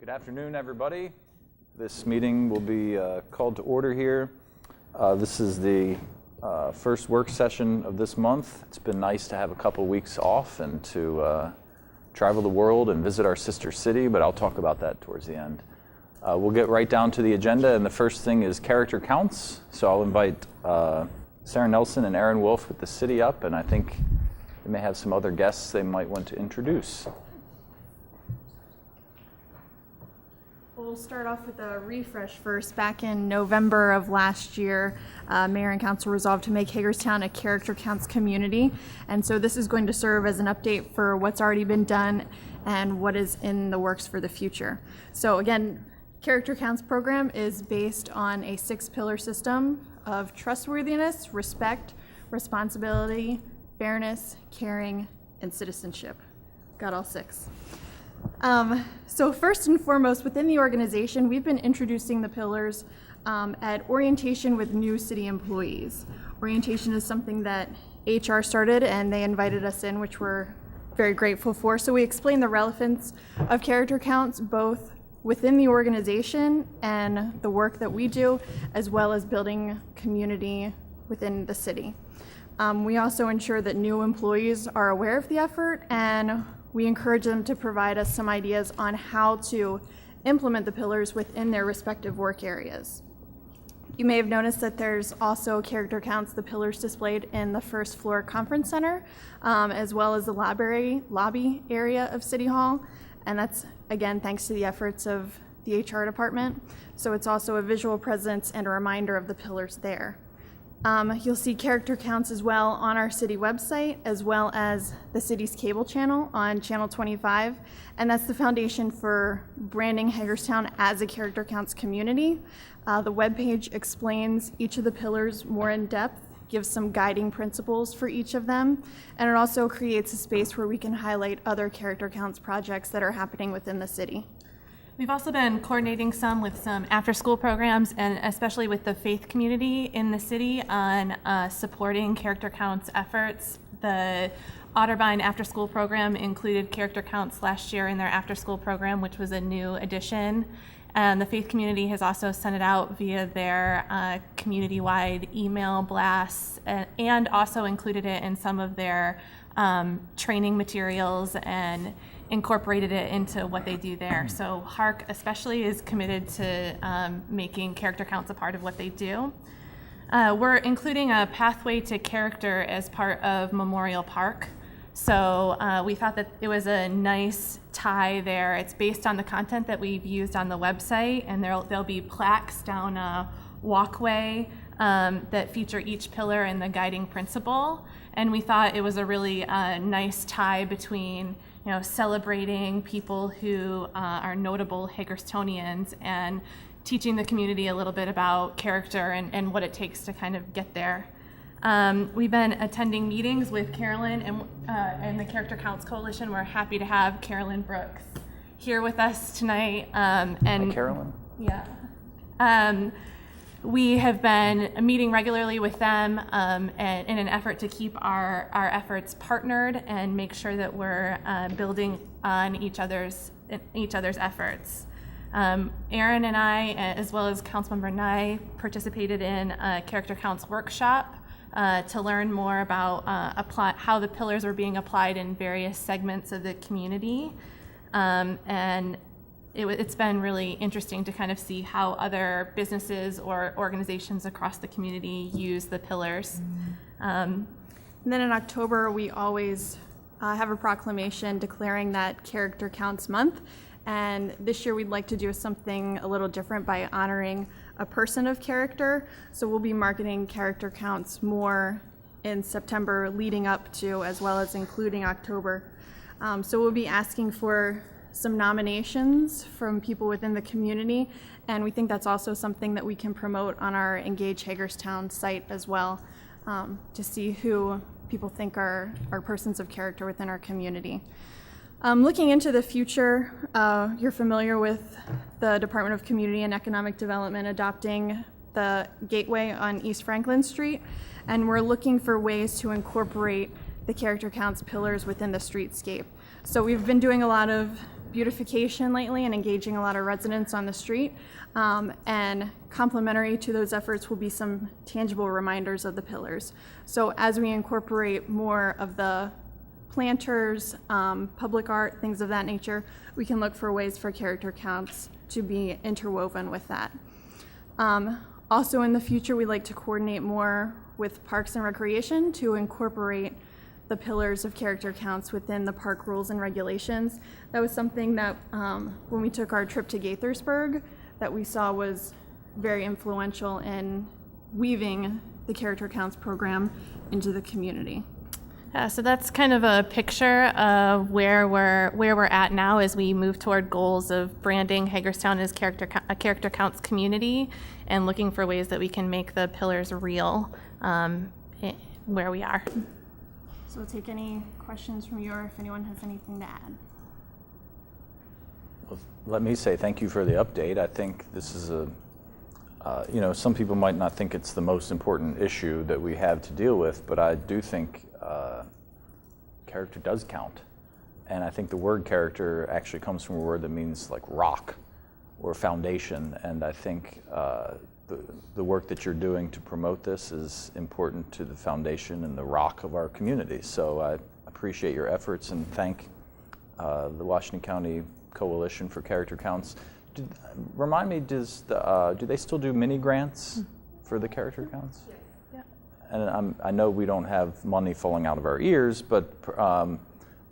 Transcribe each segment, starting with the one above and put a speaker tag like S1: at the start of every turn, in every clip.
S1: Good afternoon, everybody. This meeting will be called to order here. This is the first work session of this month. It's been nice to have a couple weeks off and to travel the world and visit our sister city, but I'll talk about that towards the end. We'll get right down to the agenda, and the first thing is character counts. So I'll invite Sarah Nelson and Aaron Wolf with the city up, and I think they may have some other guests they might want to introduce.
S2: We'll start off with a refresh first. Back in November of last year, Mayor and Council resolved to make Hagerstown a character counts community. And so this is going to serve as an update for what's already been done and what is in the works for the future. So again, character counts program is based on a 6-pillar system of trustworthiness, respect, responsibility, fairness, caring, and citizenship. Got all 6. So first and foremost, within the organization, we've been introducing the pillars at orientation with new city employees. Orientation is something that HR started and they invited us in, which we're very grateful for. So we explain the relevance of character counts both within the organization and the work that we do, as well as building community within the city. We also ensure that new employees are aware of the effort, and we encourage them to provide us some ideas on how to implement the pillars within their respective work areas. You may have noticed that there's also character counts, the pillars displayed in the first floor conference center, as well as the lobby area of City Hall. And that's, again, thanks to the efforts of the HR department. So it's also a visual presence and a reminder of the pillars there. You'll see character counts as well on our city website, as well as the city's cable channel on channel 25, and that's the foundation for branding Hagerstown as a character counts community. The webpage explains each of the pillars more in depth, gives some guiding principles for each of them, and it also creates a space where we can highlight other character counts projects that are happening within the city.
S3: We've also been coordinating with some after-school programs, and especially with the faith community in the city on supporting character counts efforts. The Otterbein after-school program included character counts last year in their after-school program, which was a new addition. And the faith community has also sent it out via their community-wide email blasts, and also included it in some of their training materials and incorporated it into what they do there. So HARC especially is committed to making character counts a part of what they do. We're including a pathway to character as part of Memorial Park. So we thought that it was a nice tie there. It's based on the content that we've used on the website, and there'll be plaques down a walkway that feature each pillar and the guiding principle. And we thought it was a really nice tie between celebrating people who are notable Hagerstonians and teaching the community a little bit about character and what it takes to kind of get there. We've been attending meetings with Carolyn and the Character Counts Coalition. We're happy to have Carolyn Brooks here with us tonight. Hi,
S1: Carolyn.
S3: Yeah. We have been meeting regularly with them in an effort to keep our efforts partnered and make sure that we're building on each other's efforts. Aaron and I, as well as Councilmember Nye, participated in a Character Counts workshop to learn more about how the pillars are being applied in various segments of the community. And it's been really interesting to kind of see how other businesses or organizations across the community use the pillars.
S2: And then in October, we always have a proclamation declaring that Character Counts Month. And this year we'd like to do something a little different by honoring a person of character. So we'll be marketing character counts more in September leading up to, as well as including October. So we'll be asking for some nominations from people within the community, and we think that's also something that we can promote on our Engage Hagerstown site as well, to see who people think are persons of character within our community. Looking into the future, you're familiar with the Department of Community and Economic Development adopting the Gateway on East Franklin Street, and we're looking for ways to incorporate the character counts pillars within the streetscape. So we've been doing a lot of beautification lately and engaging a lot of residents on the street. And complementary to those efforts will be some tangible reminders of the pillars. So as we incorporate more of the planters, public art, things of that nature, we can look for ways for character counts to be interwoven with that. Also in the future, we'd like to coordinate more with Parks and Recreation to incorporate the pillars of character counts within the park rules and regulations. That was something that when we took our trip to Gaithersburg that we saw was very influential in weaving the character counts program into the community.
S3: So that's kind of a picture of where we're at now as we move toward goals of branding Hagerstown as a character counts community and looking for ways that we can make the pillars real where we are.
S2: So we'll take any questions from you or if anyone has anything to add.
S1: Well, let me say thank you for the update. I think this is some people might not think it's the most important issue that we have to deal with, but I do think character does count. And I think the word character actually comes from a word that means like rock or foundation. And I think the work that you're doing to promote this is important to the foundation and the rock of our community. So I appreciate your efforts and thank the Washington County Coalition for Character Counts. Remind me, do they still do mini grants for the character counts?
S3: Yeah.
S1: And I know we don't have money falling out of our ears, but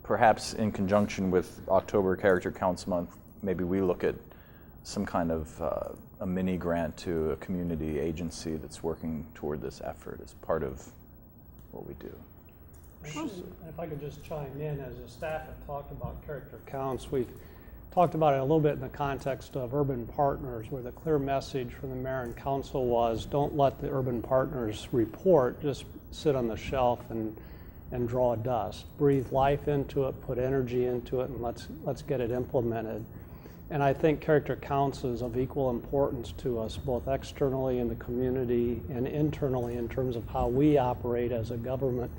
S1: perhaps in conjunction with October Character Counts Month, maybe we look at some kind of a mini grant to a community agency that's working toward this effort as part of what we do.
S4: If I could just chime in, as the staff have talked about character counts, we've talked about it a little bit in the context of urban partners, where the clear message from the mayor and council was don't let the urban partners report, just sit on the shelf and draw dust. Breathe life into it, put energy into it, and let's get it implemented. And I think character counts is of equal importance to us, both externally in the community and internally in terms of how we operate as a government,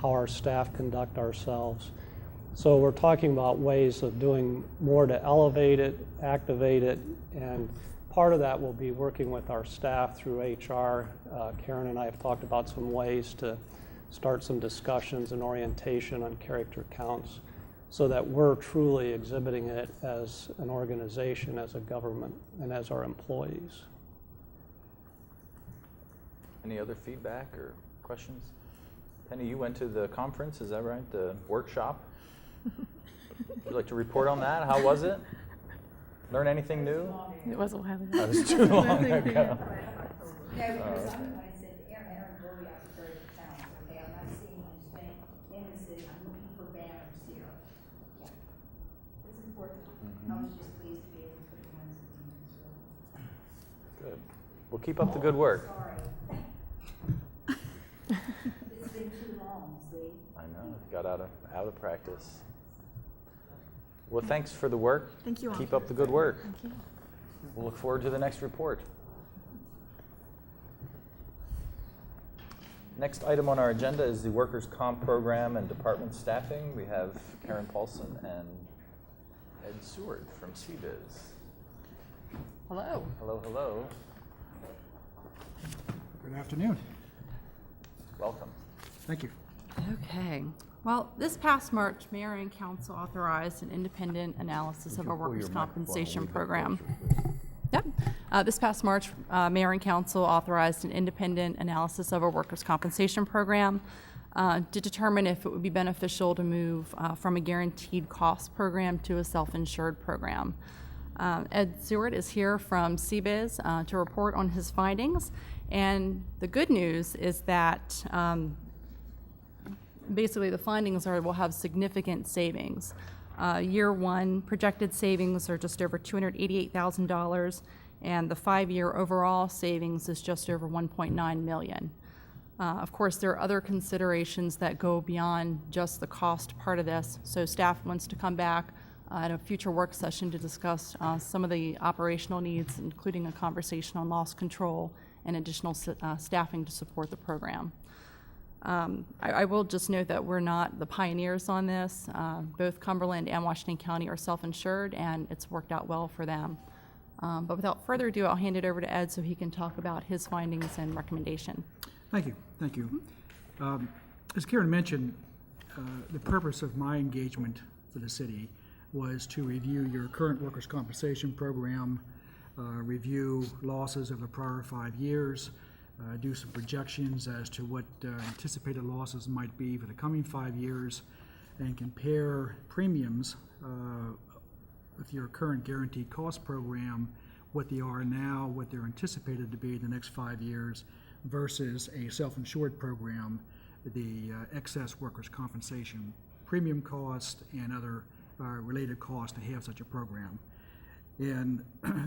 S4: how our staff conduct ourselves. So we're talking about ways of doing more to elevate it, activate it, and part of that will be working with our staff through HR. Karen and I have talked about some ways to start some discussions and orientation on character counts so that we're truly exhibiting it as an organization, as a government, and as our employees.
S1: Any other feedback or questions? Penny, you went to the conference, is that right? The workshop? Would you like to report on that? How was it? Learn anything new?
S3: It was a while ago.
S1: That was too long ago.
S5: Yeah, because I said, Aaron Brody out of Character Counts, okay, I'm not seeing anything in the city, I'm looking for banners here. Yeah, it's important. I was just pleased to be able to put the ones in as well.
S1: Good. Well, keep up the good work.
S5: Sorry. It's been too long, see?
S1: I know, got out of practice. Well, thanks for the work.
S2: Thank you all.
S1: Keep up the good work.
S2: Thank you.
S1: We'll look forward to the next report. Next item on our agenda is the workers' comp program and department staffing. We have Karen Paulson and Ed Seward from CBiz.
S6: Hello.
S1: Hello, hello.
S6: Good afternoon.
S1: Welcome.
S6: Thank you.
S7: Okay. Well, this past March, Mayor and Council authorized an independent analysis of our workers' compensation program. Yep. This past March, Mayor and Council authorized an independent analysis of our workers' compensation program to determine if it would be beneficial to move from a guaranteed cost program to a self-insured program. Ed Seward is here from CBiz to report on his findings. And the good news is that basically the findings are we'll have significant savings. Year one projected savings are just over $288,000, and the 5-year overall savings is just over $1.9 million. Of course, there are other considerations that go beyond just the cost part of this. So staff wants to come back at a future work session to discuss some of the operational needs, including a conversation on loss control and additional staffing to support the program. I will just note that we're not the pioneers on this. Both Cumberland and Washington County are self-insured, and it's worked out well for them. But without further ado, I'll hand it over to Ed so he can talk about his findings and recommendation.
S6: Thank you. Thank you. As Karen mentioned, the purpose of my engagement for the city was to review your current workers' compensation program, review losses of the prior 5 years, do some projections as to what anticipated losses might be for the coming 5 years, and compare premiums with your current guaranteed cost program, what they are now, what they're anticipated to be in the next 5 years, versus a self-insured program, the excess workers' compensation premium cost and other related costs to have such a program. And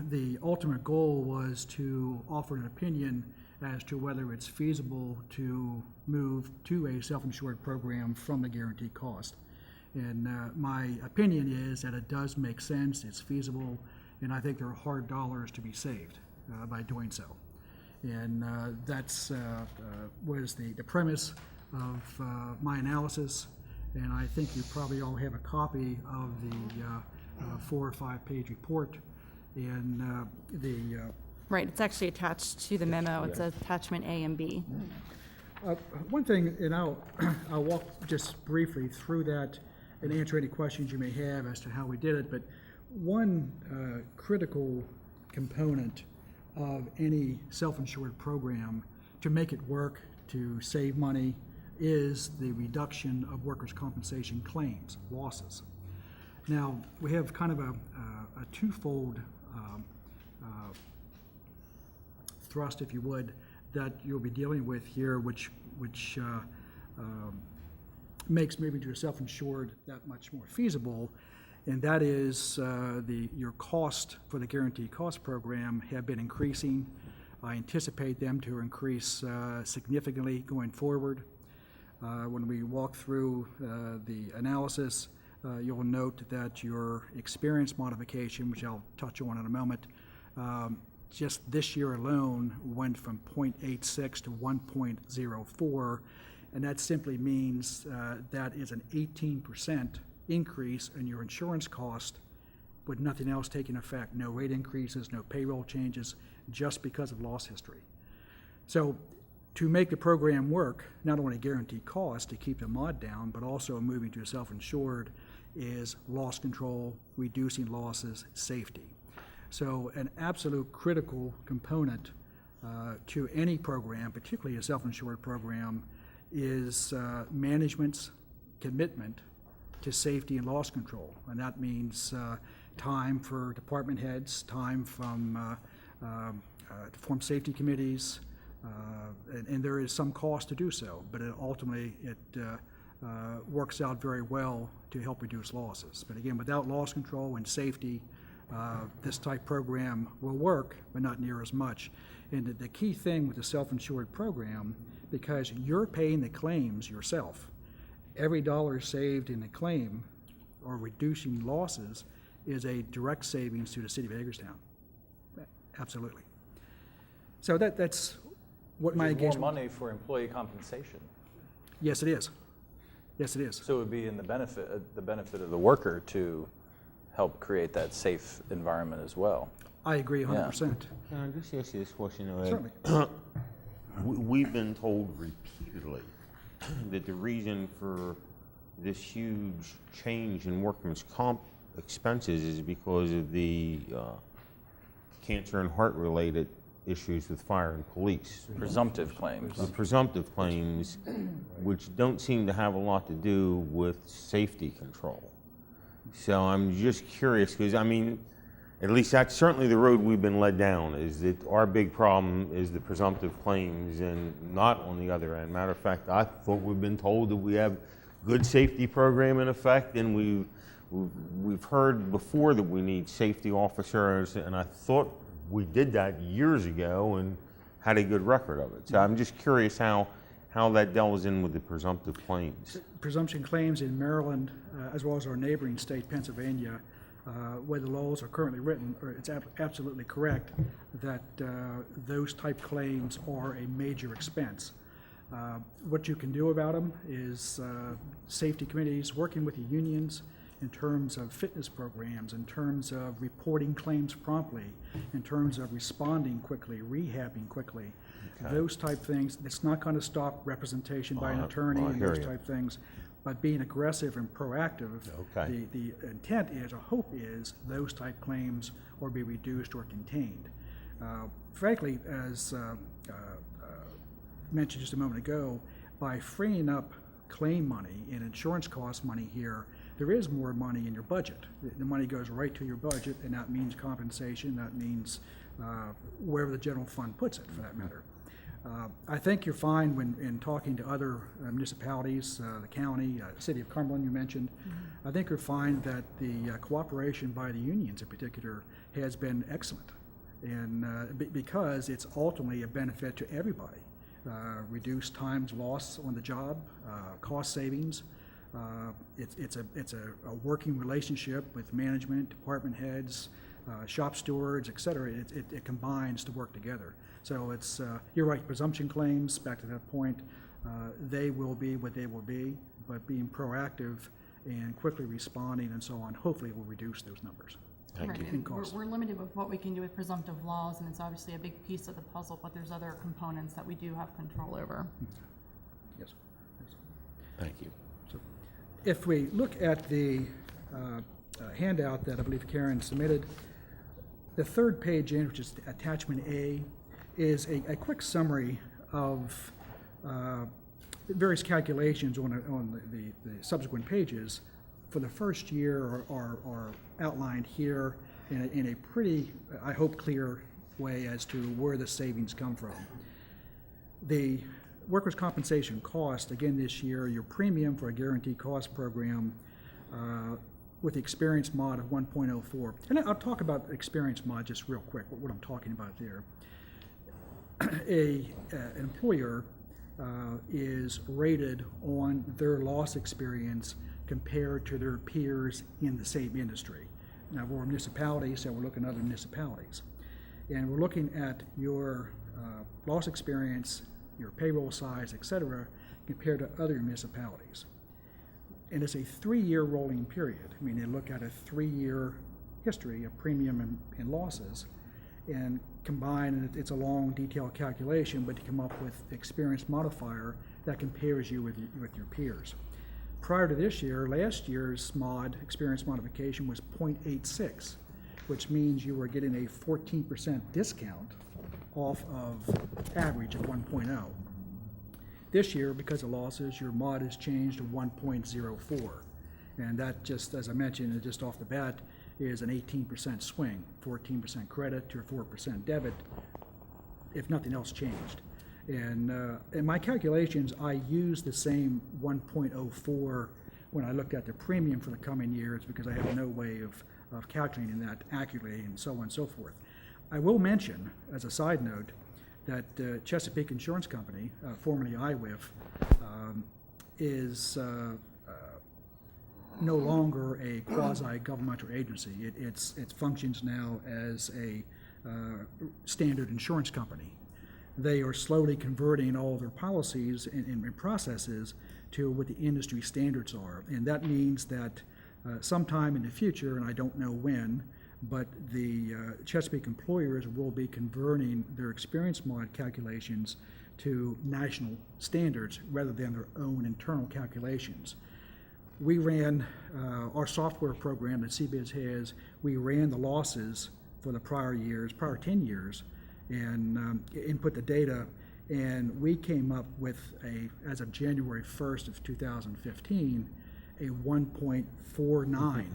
S6: the ultimate goal was to offer an opinion as to whether it's feasible to move to a self-insured program from the guaranteed cost. And my opinion is that it does make sense, it's feasible, and I think there are hard dollars to be saved by doing so. And that's was the premise of my analysis, and I think you probably all have a copy of the 4 or 5 page report. And
S7: Right, it's actually attached to the memo. It's attachment A and B.
S6: one thing, and I'll walk just briefly through that and answer any questions you may have as to how we did it, but one critical component of any self-insured program to make it work, to save money, is the reduction of workers' compensation claims, losses. Now, we have kind of a twofold thrust, if you would, that you'll be dealing with here, which makes moving to a self-insured that much more feasible, and that is your cost for the guaranteed cost program have been increasing. I anticipate them to increase significantly going forward. When we walk through the analysis, you'll note that your experience modification, which I'll touch on in a moment, just this year alone went from 0.86 to 1.04, and that simply means that is an 18% increase in your insurance cost with nothing else taking effect, no rate increases, no payroll changes, just because of loss history. So to make the program work, not only guaranteed cost to keep the mod down, but also moving to a self-insured is loss control, reducing losses, safety. So an absolute critical component to any program, particularly a self-insured program, is management's commitment to safety and loss control. And that means time for department heads, time from to form safety committees, and there is some cost to do so, but ultimately it works out very well to help reduce losses. But again, without loss control and safety, this type program will work, but not near as much. And the key thing with the self-insured program, because you're paying the claims yourself, every dollar saved in a claim or reducing losses is a direct savings to the city of Hagerstown. Absolutely. So that's what my
S1: More
S6: engagement.
S1: money for employee compensation.
S6: Yes, it is. Yes, it is.
S1: So it would be in the benefit of the worker to help create that safe environment as well.
S6: I agree 100%.
S8: Can I just ask you this question, Ed?
S6: Certainly.
S8: We've been told repeatedly that the reason for this huge change in workman's comp expenses is because of the cancer and heart-related issues with fire and police.
S1: Presumptive claims.
S8: The presumptive claims, which don't seem to have a lot to do with safety control. So I'm just curious, because I mean, at least that's certainly the road we've been led down, is that our big problem is the presumptive claims and not on the other end. Matter of fact, I thought we've been told that we have good safety program in effect, and we've heard before that we need safety officers, and I thought we did that years ago and had a good record of it. So I'm just curious how that delves in with the presumptive claims.
S6: Presumption claims in Maryland, as well as our neighboring state, Pennsylvania, where the laws are currently written, it's absolutely correct that those type claims are a major expense. What you can do about them is safety committees working with the unions in terms of fitness programs, in terms of reporting claims promptly, in terms of responding quickly, rehabbing quickly.
S8: Okay.
S6: Those type things. It's not going to stop representation by an attorney
S8: I
S6: and
S8: hear
S6: those
S8: you.
S6: type things, but being aggressive and proactive.
S8: Okay.
S6: The intent is, or hope is, those type claims or be reduced or contained. Frankly, as mentioned just a moment ago, by freeing up claim money and insurance cost money here, there is more money in your budget. The money goes right to your budget, and that means compensation, that means wherever the general fund puts it, for that matter. I think you're fine when in talking to other municipalities, the county, city of Cumberland you mentioned. I think you're fine that the cooperation by the unions in particular has been excellent, and because it's ultimately a benefit to everybody. Reduced times lost on the job, cost savings. It's a working relationship with management, department heads, shop stewards, et cetera. It combines to work together. So it's, you're right, presumption claims, back to that point, they will be what they will be, but being proactive and quickly responding and so on, hopefully will reduce those numbers.
S8: Thank you.
S7: Right, and we're limited with what we can do with presumptive laws, and it's obviously a big piece of the puzzle, but there's other components that we do have control over.
S6: Yes. Yes.
S8: Thank you.
S6: So if we look at the handout that I believe Karen submitted, the third page in, which is attachment A, is a quick summary of various calculations on the subsequent pages for the first year are outlined here in a pretty, I hope, clear way as to where the savings come from. The workers' compensation cost, again this year, your premium for a guaranteed cost program with the experience mod of 1.04. And I'll talk about experience mod just real quick, what I'm talking about there. An employer is rated on their loss experience compared to their peers in the same industry. Now, we're a municipality, so we're looking at other municipalities. And we're looking at your loss experience, your payroll size, et cetera, compared to other municipalities. And it's a 3-year rolling period. I mean, they look at a 3-year history of premium and losses and combine, and it's a long, detailed calculation, but to come up with the experience modifier that compares you with your peers. Prior to this year, last year's experience modification was 0.86, which means you were getting a 14% discount off of average of 1.0. This year, because of losses, your mod has changed to 1.04. And that just, as I mentioned, just off the bat, is an 18% swing, 14% credit to a 4% debit, if nothing else changed. And in my calculations, I used the same 1.04 when I looked at the premium for the coming years because I have no way of calculating that accurately and so on and so forth. I will mention, as a side note, that Chesapeake Insurance Company, formerly IWIF, is no longer a quasi-governmental agency. It functions now as a standard insurance company. They are slowly converting all their policies and processes to what the industry standards are. And that means that sometime in the future, and I don't know when, but the Chesapeake employers will be converting their experience mod calculations to national standards rather than their own internal calculations. We ran our software program that CBIZ has, we ran the losses for the prior 10 years, and input the data, and we came up with as of January 1st of 2015, a 1.49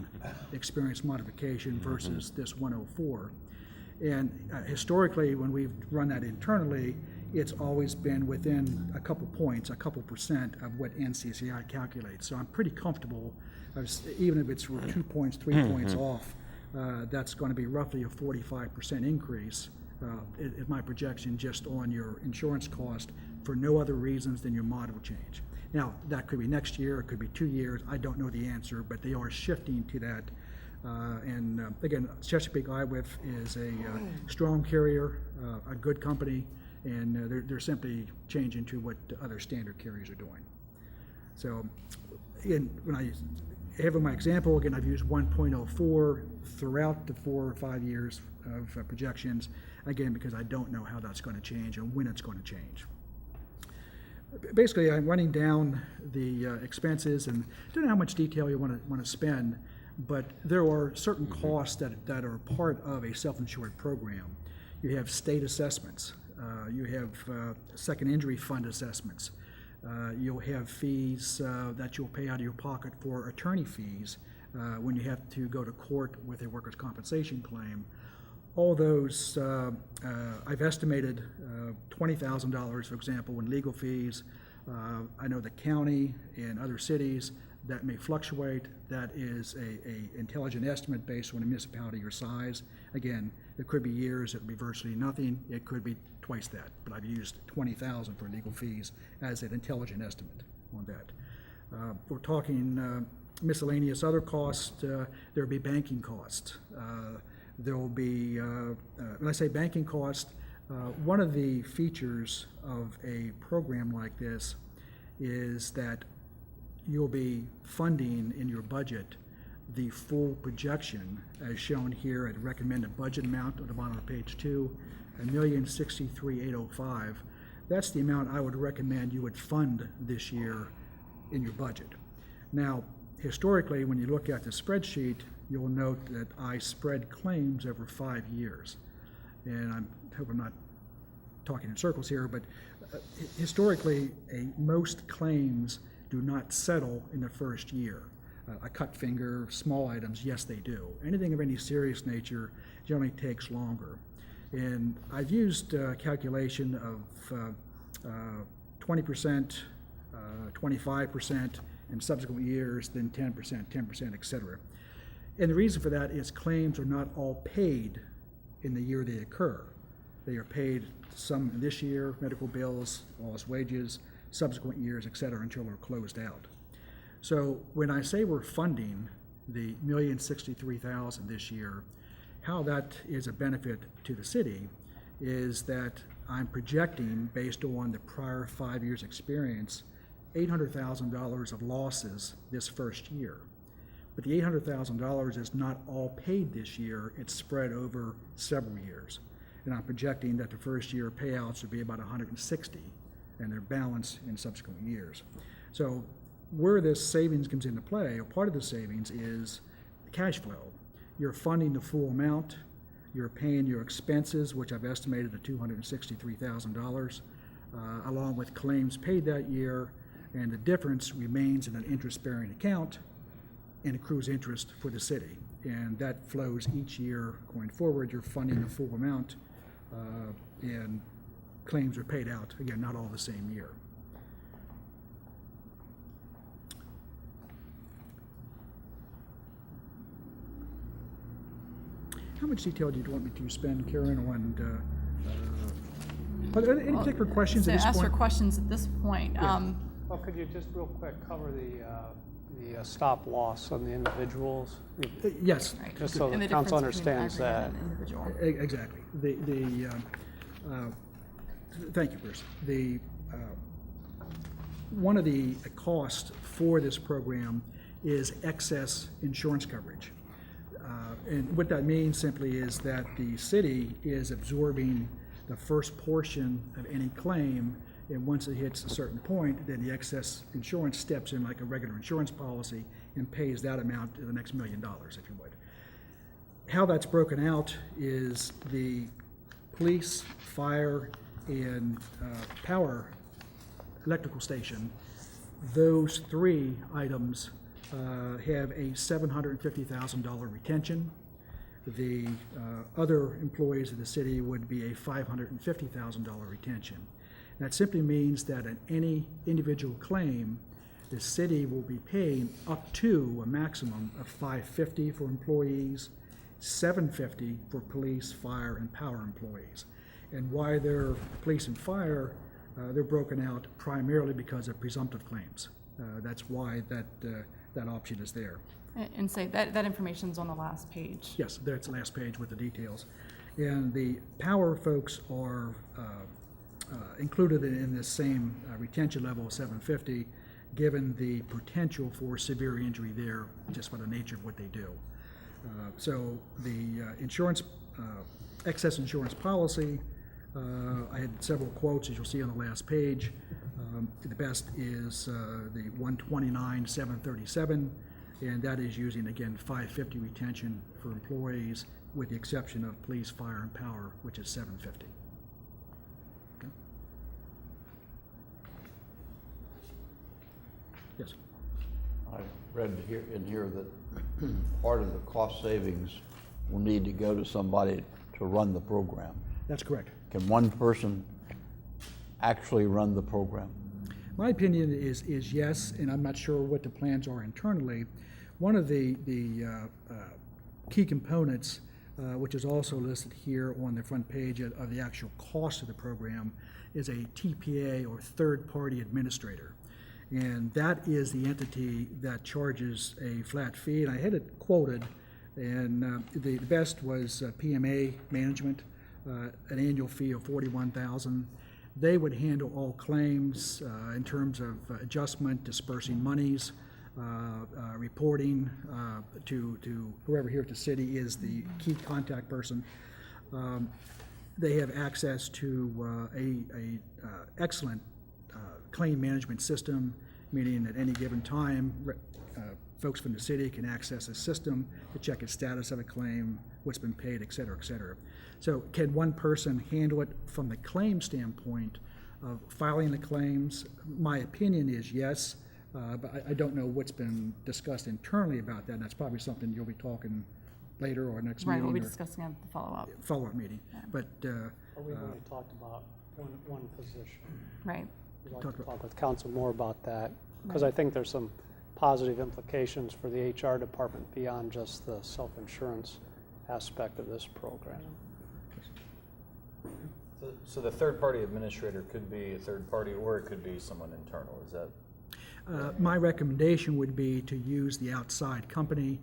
S6: experience modification versus this 104. And historically, when we've run that internally, it's always been within a couple points, a couple percent of what NCCI calculates. So I'm pretty comfortable, even if it's 2 points, 3 points off, that's going to be roughly a 45% increase. Is my projection just on your insurance cost for no other reasons than your mod will change. Now, that could be next year, it could be 2 years, I don't know the answer, but they are shifting to that. Again, Chesapeake IWIF is a strong carrier, a good company, and they're simply changing to what the other standard carriers are doing. So, again, when I have in my example, again, I've used 1.04 throughout the 4 or 5 years of projections, again, because I don't know how that's going to change and when it's going to change. Basically, I'm running down the expenses, and I don't know how much detail you want to spend, but there are certain costs that are part of a self-insured program. You have state assessments. You have second injury fund assessments. You'll have fees that you'll pay out of your pocket for attorney fees when you have to go to court with a workers' compensation claim. All those, I've estimated $20,000, for example, in legal fees. I know the county and other cities, that may fluctuate. That is a intelligent estimate based on a municipality your size. Again, there could be years it would be virtually nothing. It could be twice that, but I've used $20,000 for legal fees as an intelligent estimate on that. We're talking miscellaneous other costs. There'll be banking costs. There will be, when I say banking cost, one of the features of a program like this is that you'll be funding in your budget the full projection as shown here at recommended budget amount at the bottom of page 2, $1,063,805. That's the amount I would recommend you would fund this year in your budget. Now, historically, when you look at the spreadsheet, you'll note that I spread claims over 5 years. And I hope I'm not talking in circles here, but historically, most claims do not settle in the first year. A cut finger, small items, yes, they do. Anything of any serious nature generally takes longer. And I've used a calculation of 20%, 25% in subsequent years, then 10%, 10%, et cetera. And the reason for that is claims are not all paid in the year they occur. They are paid some this year, medical bills, lost wages, subsequent years, et cetera, until they're closed out. So when I say we're funding the $1,063,000 this year, how that is a benefit to the city is that I'm projecting, based on the prior 5 years' experience, $800,000 of losses this first year. But the $800,000 is not all paid this year, it's spread over several years. And I'm projecting that the first year payouts would be about 160, and they're balanced in subsequent years. So where this savings comes into play, or part of the savings, is the cash flow. You're funding the full amount, you're paying your expenses, which I've estimated at $263,000, along with claims paid that year, and the difference remains in an interest-bearing account and accrues interest for the city. And that flows each year going forward. You're funding the full amount, and claims are paid out, again, not all the same year. How much detail do you want me to spend, Karen, on, are there any particular questions
S7: So
S6: at this
S7: ask
S6: point?
S7: for questions at this point.
S4: Well, could you just real quick cover the stop loss on the individuals?
S6: Yes.
S4: Just so
S7: And
S4: the
S7: the
S4: council
S7: difference between
S4: understands
S7: aggregate
S4: that.
S7: and individual.
S6: Exactly. Thank you, Bruce. One of the costs for this program is excess insurance coverage. And what that means simply is that the city is absorbing the first portion of any claim, and once it hits a certain point, then the excess insurance steps in like a regular insurance policy and pays that amount to the next $1 million, if you would. How that's broken out is the police, fire, and power electrical station. Those three items have a $750,000 retention. The other employees of the city would be a $550,000 retention. That simply means that in any individual claim, the city will be paying up to a maximum of $550 for employees, $750 for police, fire, and power employees. And why they're police and fire, they're broken out primarily because of presumptive claims. That's why that option is there.
S7: And say that information's on the last page.
S6: Yes, that's the last page with the details. And the power folks are included in this same retention level of 750, given the potential for severe injury there, just by the nature of what they do. So the excess insurance policy, I had several quotes, as you'll see on the last page. The best is the 129,737, and that is using, again, 550 retention for employees, with the exception of police, fire, and power, which is 750. Okay. Yes.
S9: I read in here that part of the cost savings will need to go to somebody to run the program.
S6: That's correct.
S9: Can one person actually run the program?
S6: My opinion is yes, and I'm not sure what the plans are internally. One of the key components, which is also listed here on the front page of the actual cost of the program, is a TPA, or third-party administrator. And that is the entity that charges a flat fee. And I had it quoted, and the best was PMA Management, an annual fee of $41,000. They would handle all claims in terms of adjustment, dispersing monies, reporting to whoever here at the city is the key contact person. They have access to a excellent claim management system, meaning at any given time, folks from the city can access the system to check the status of a claim, what's been paid, et cetera, et cetera. So can one person handle it from the claim standpoint of filing the claims? My opinion is yes, but I don't know what's been discussed internally about that, and that's probably something you'll be talking later or next
S7: Right,
S6: meeting.
S7: we'll be
S6: or
S7: discussing at the follow-up.
S6: follow-up meeting. But
S4: We've only talked about one position.
S7: Right.
S4: We'd like to talk with council more about that, because I think there's some positive implications for the HR department beyond just the self-insurance aspect of this program.
S1: So the third-party administrator could be a third party, or it could be someone internal, is that?
S6: my recommendation would be to use the outside company,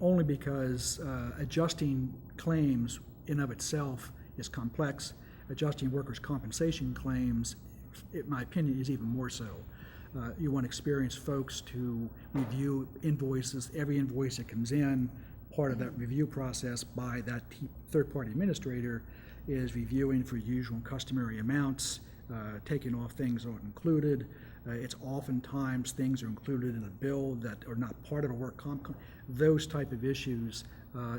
S6: only because adjusting claims in of itself is complex. Adjusting workers' compensation claims, in my opinion, is even more so. You want experienced folks to review invoices, every invoice that comes in. Part of that review process by that third-party administrator is reviewing for usual and customary amounts, taking off things that aren't included. It's oftentimes things are included in a bill that are not part of a work comp. Those type of issues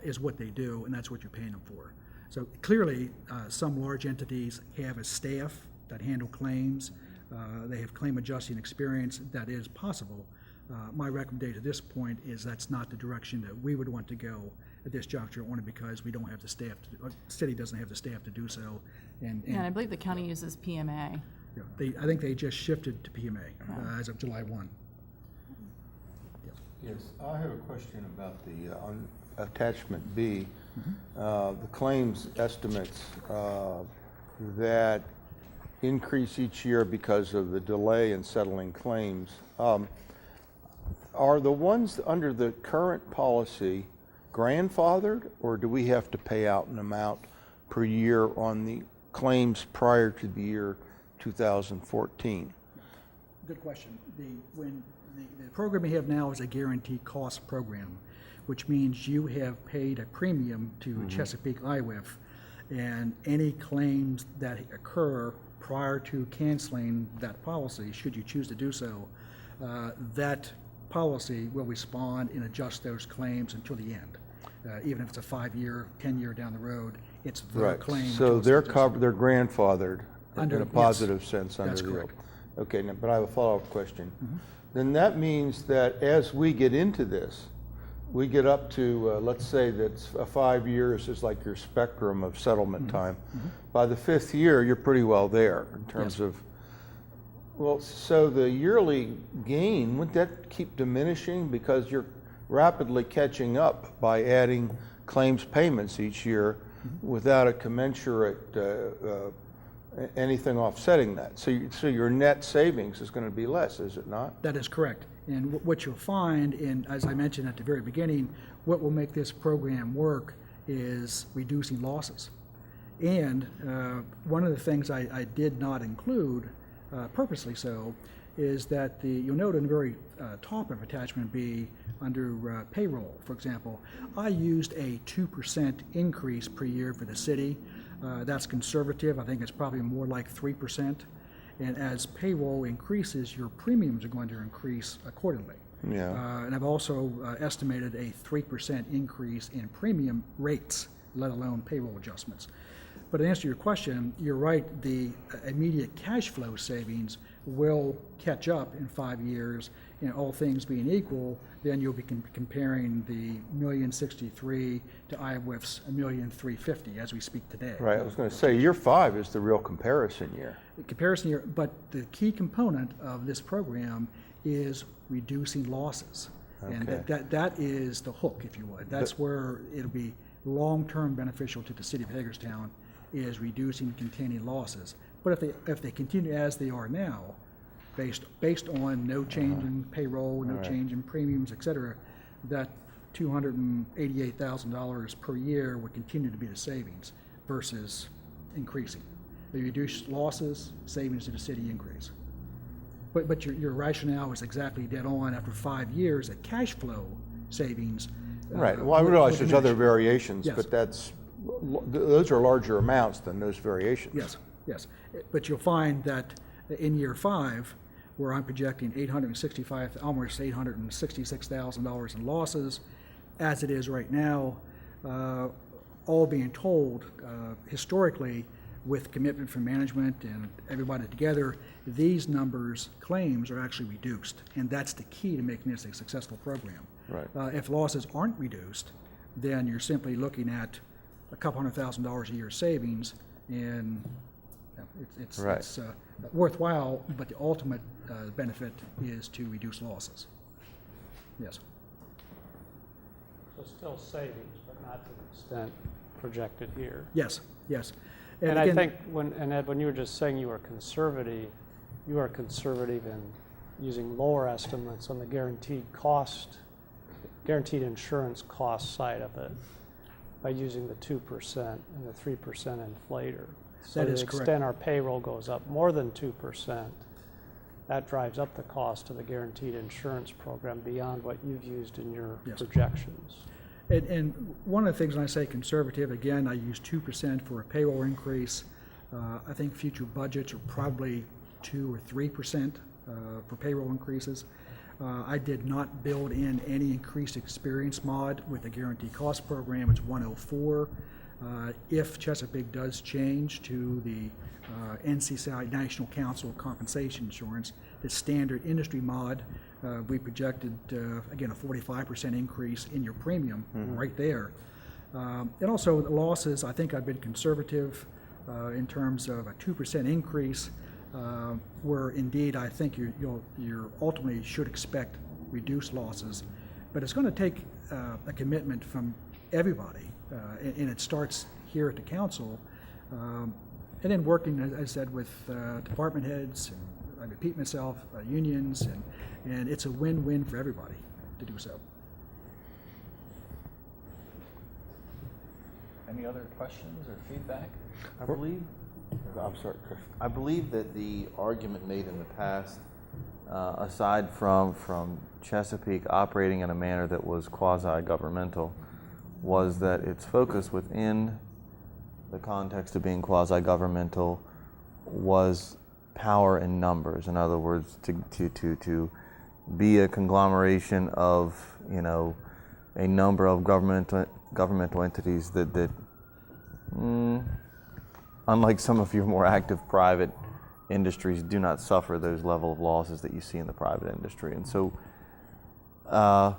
S6: is what they do, and that's what you're paying them for. So clearly, some large entities have a staff that handle claims. They have claim adjusting experience. That is possible. My recommendation at this point is that's not the direction that we would want to go at this juncture, only because we don't have the staff, the city doesn't have the staff to do so. And
S7: And I believe the county uses PMA.
S6: I think they just shifted to PMA as of July 1.
S10: Yes, I have a question about the attachment B, the claims estimates that increase each year because of the delay in settling claims. Are the ones under the current policy grandfathered, or do we have to pay out an amount per year on the claims prior to the year 2014?
S6: Good question. The program we have now is a guaranteed cost program, which means you have paid a premium to Chesapeake IWIF, and any claims that occur prior to canceling that policy, should you choose to do so, that policy will respond and adjust those claims until the end. Even if it's a 5-year, 10-year down the road, it's their claim.
S10: So they're covered, they're grandfathered in a
S6: Yes,
S10: positive sense under
S6: that's
S10: the
S6: correct.
S10: Okay, now, but I have a follow-up question. Then that means that as we get into this, we get up to, let's say that's 5 years is like your spectrum of settlement time. By the 5th year, you're pretty well there in terms of, well, so the yearly gain, would that keep diminishing because you're rapidly catching up by adding claims payments each year without a commensurate anything offsetting that? So your net savings is going to be less, is it not?
S6: That is correct. And what you'll find, and as I mentioned at the very beginning, what will make this program work is reducing losses. And one of the things I did not include, purposely so, is that you'll note in the very top of attachment B under payroll, for example, I used a 2% increase per year for the city. That's conservative. I think it's probably more like 3%. And as payroll increases, your premiums are going to increase accordingly.
S10: Yeah.
S6: And I've also estimated a 3% increase in premium rates, let alone payroll adjustments. But to answer your question, you're right, the immediate cash flow savings will catch up in 5 years, and all things being equal, then you'll be comparing the $1,063,000 to IWIF's $1,350,000 as we speak today.
S10: Right, I was going to say, year 5 is the real comparison year.
S6: The comparison year, but the key component of this program is reducing losses. And
S10: Okay.
S6: that is the hook, if you would. That's where it'll be long-term beneficial to the city of Hagerstown, is reducing, containing losses. But if they continue as they are now, based on no change in payroll, no change in premiums, et cetera, that $288,000 per year would continue to be the savings versus increasing. They reduce losses, savings to the city increase. But your rationale is exactly dead on. After 5 years, at cash flow savings.
S10: Right, well, I realize there's other variations,
S6: Yes.
S10: but those are larger amounts than those variations.
S6: Yes. But you'll find that in year 5, where I'm projecting almost $866,000 in losses, as it is right now, all being told, historically, with commitment from management and everybody together, these claims are actually reduced, and that's the key to making this a successful program.
S10: Right.
S6: If losses aren't reduced, then you're simply looking at a couple $100,000 a year savings, and it's worthwhile, but the ultimate benefit is to reduce losses. Yes.
S4: So still savings, but not to the extent projected here.
S6: Yes.
S4: And I
S6: again,
S4: think, Ed, when you were just saying you are conservative in using lower estimates on the guaranteed insurance cost side of it by using the 2% and the 3% inflator. So
S6: That is
S4: to the
S6: correct.
S4: extent our payroll goes up more than 2%, that drives up the cost of the guaranteed insurance program beyond what you've used in your
S6: Yes.
S4: projections.
S6: And one of the things when I say conservative, again, I use 2% for a payroll increase. I think future budgets are probably 2 or 3% for payroll increases. I did not build in any increased experience mod with the guaranteed cost program. It's 104. If Chesapeake does change to the NCCI National Council Compensation Insurance, the standard industry mod, we projected, again, a 45% increase in your premium right there. And also the losses, I think I've been conservative in terms of a 2% increase, where indeed I think you ultimately should expect reduced losses. But it's going to take a commitment from everybody, and it starts here at the council, and then working, as I said, with department heads, and I repeat myself, unions, and it's a win-win for everybody to do so.
S1: Any other questions or feedback?
S10: I'm sorry, Chris.
S11: I believe that the argument made in the past, aside from Chesapeake operating in a manner that was quasi-governmental, was that its focus within the context of being quasi-governmental was power in numbers. In other words, to be a conglomeration of, a number of governmental entities that unlike some of your more active private industries, do not suffer those level of losses that you see in the private industry. And so a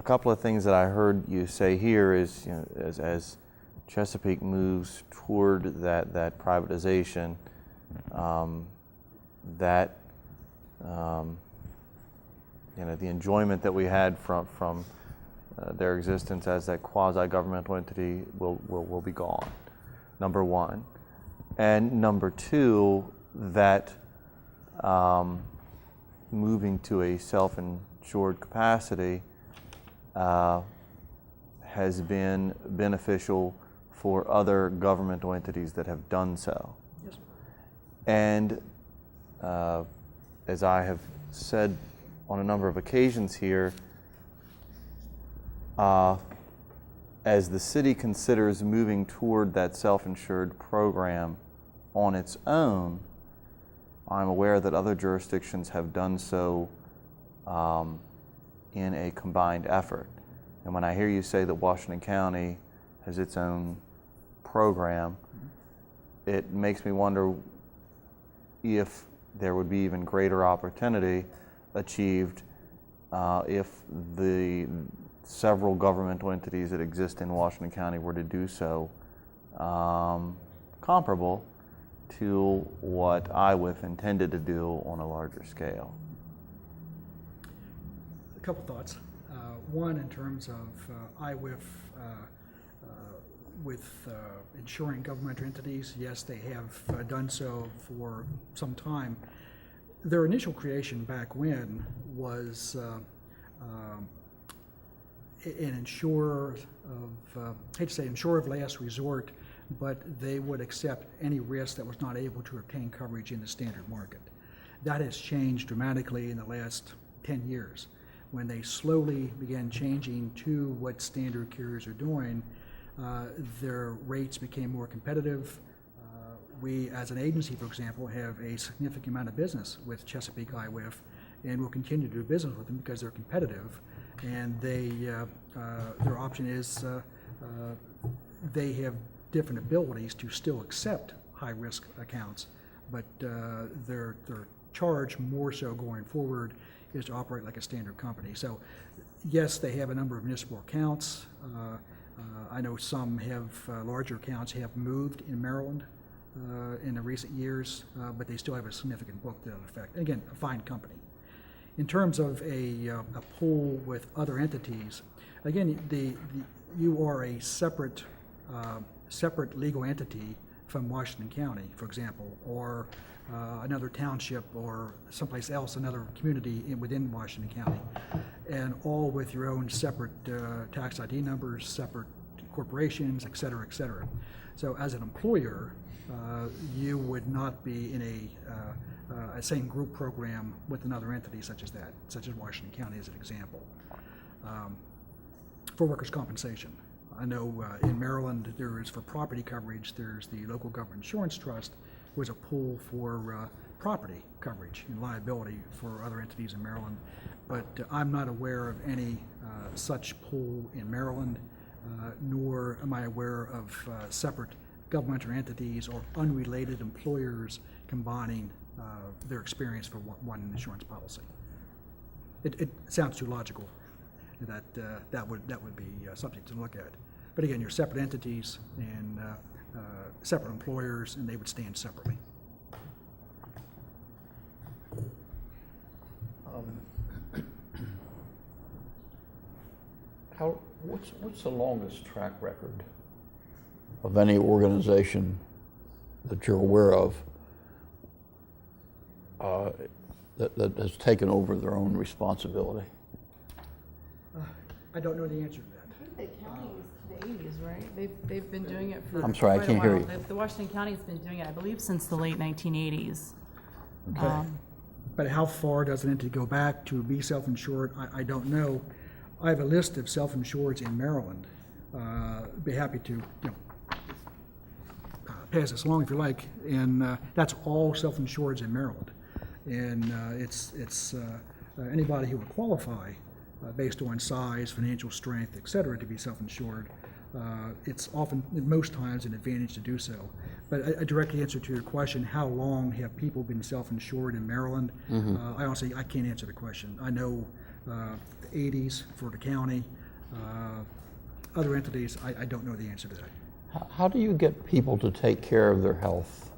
S11: couple of things that I heard you say here is, as Chesapeake moves toward that privatization, the enjoyment that we had from their existence as that quasi-governmental entity will be gone, number one. And number two, that moving to a self-insured capacity has been beneficial for other governmental entities that have done so.
S6: Yes.
S11: And as I have said on a number of occasions here, as the city considers moving toward that self-insured program on its own, I'm aware that other jurisdictions have done so in a combined effort. And when I hear you say that Washington County has its own program, it makes me wonder if there would be even greater opportunity achieved if the several governmental entities that exist in Washington County were to do so comparable to what IWIF intended to do on a larger scale.
S6: A couple thoughts. One, in terms of IWIF with insuring governmental entities, yes, they have done so for some time. Their initial creation back when was an insurer of, hate to say insurer of last resort, but they would accept any risk that was not able to obtain coverage in the standard market. That has changed dramatically in the last 10 years. When they slowly began changing to what standard carriers are doing, their rates became more competitive. We, as an agency, for example, have a significant amount of business with Chesapeake IWIF, and will continue to do business with them because they're competitive. And they, their option is they have different abilities to still accept high-risk accounts, but their charge more so going forward is to operate like a standard company. So yes, they have a number of municipal accounts. I know some have larger accounts have moved in Maryland in the recent years, but they still have a significant book to that effect. And again, a fine company. In terms of a pool with other entities, again, you are a separate legal entity from Washington County, for example, or another township or someplace else, another community within Washington County, and all with your own separate tax ID numbers, separate corporations, et cetera, et cetera. So as an employer, you would not be in a same group program with another entity such as that, such as Washington County as an example. For workers' compensation, I know in Maryland there is, for property coverage, there's the Local Government Insurance Trust, was a pool for property coverage and liability for other entities in Maryland, but I'm not aware of any such pool in Maryland, nor am I aware of separate governmental entities or unrelated employers combining their experience for one insurance policy. It sounds too logical that that would be subject to look at. But again, you're separate entities and separate employers, and they would stand separately.
S9: What's the longest track record of any organization that you're aware of that has taken over their own responsibility?
S6: I don't know the answer to that.
S7: The county was the 80s, right? They've been doing it for
S9: I'm sorry, I
S7: quite a
S9: can't hear
S7: while.
S9: you.
S7: The Washington County's been doing it, I believe, since the late 1980s.
S6: Okay. But how far does an entity go back to be self-insured? I don't know. I have a list of self-insureds in Maryland. Be happy to pass this along if you like. And that's all self-insureds in Maryland. And it's anybody who would qualify based on size, financial strength, et cetera, to be self-insured. It's often, most times, an advantage to do so. But a direct answer to your question, how long have people been self-insured in Maryland? I honestly, I can't answer the question. I know the 80s for the county. Other entities, I don't know the answer to that.
S9: How do you get people to take care of their health,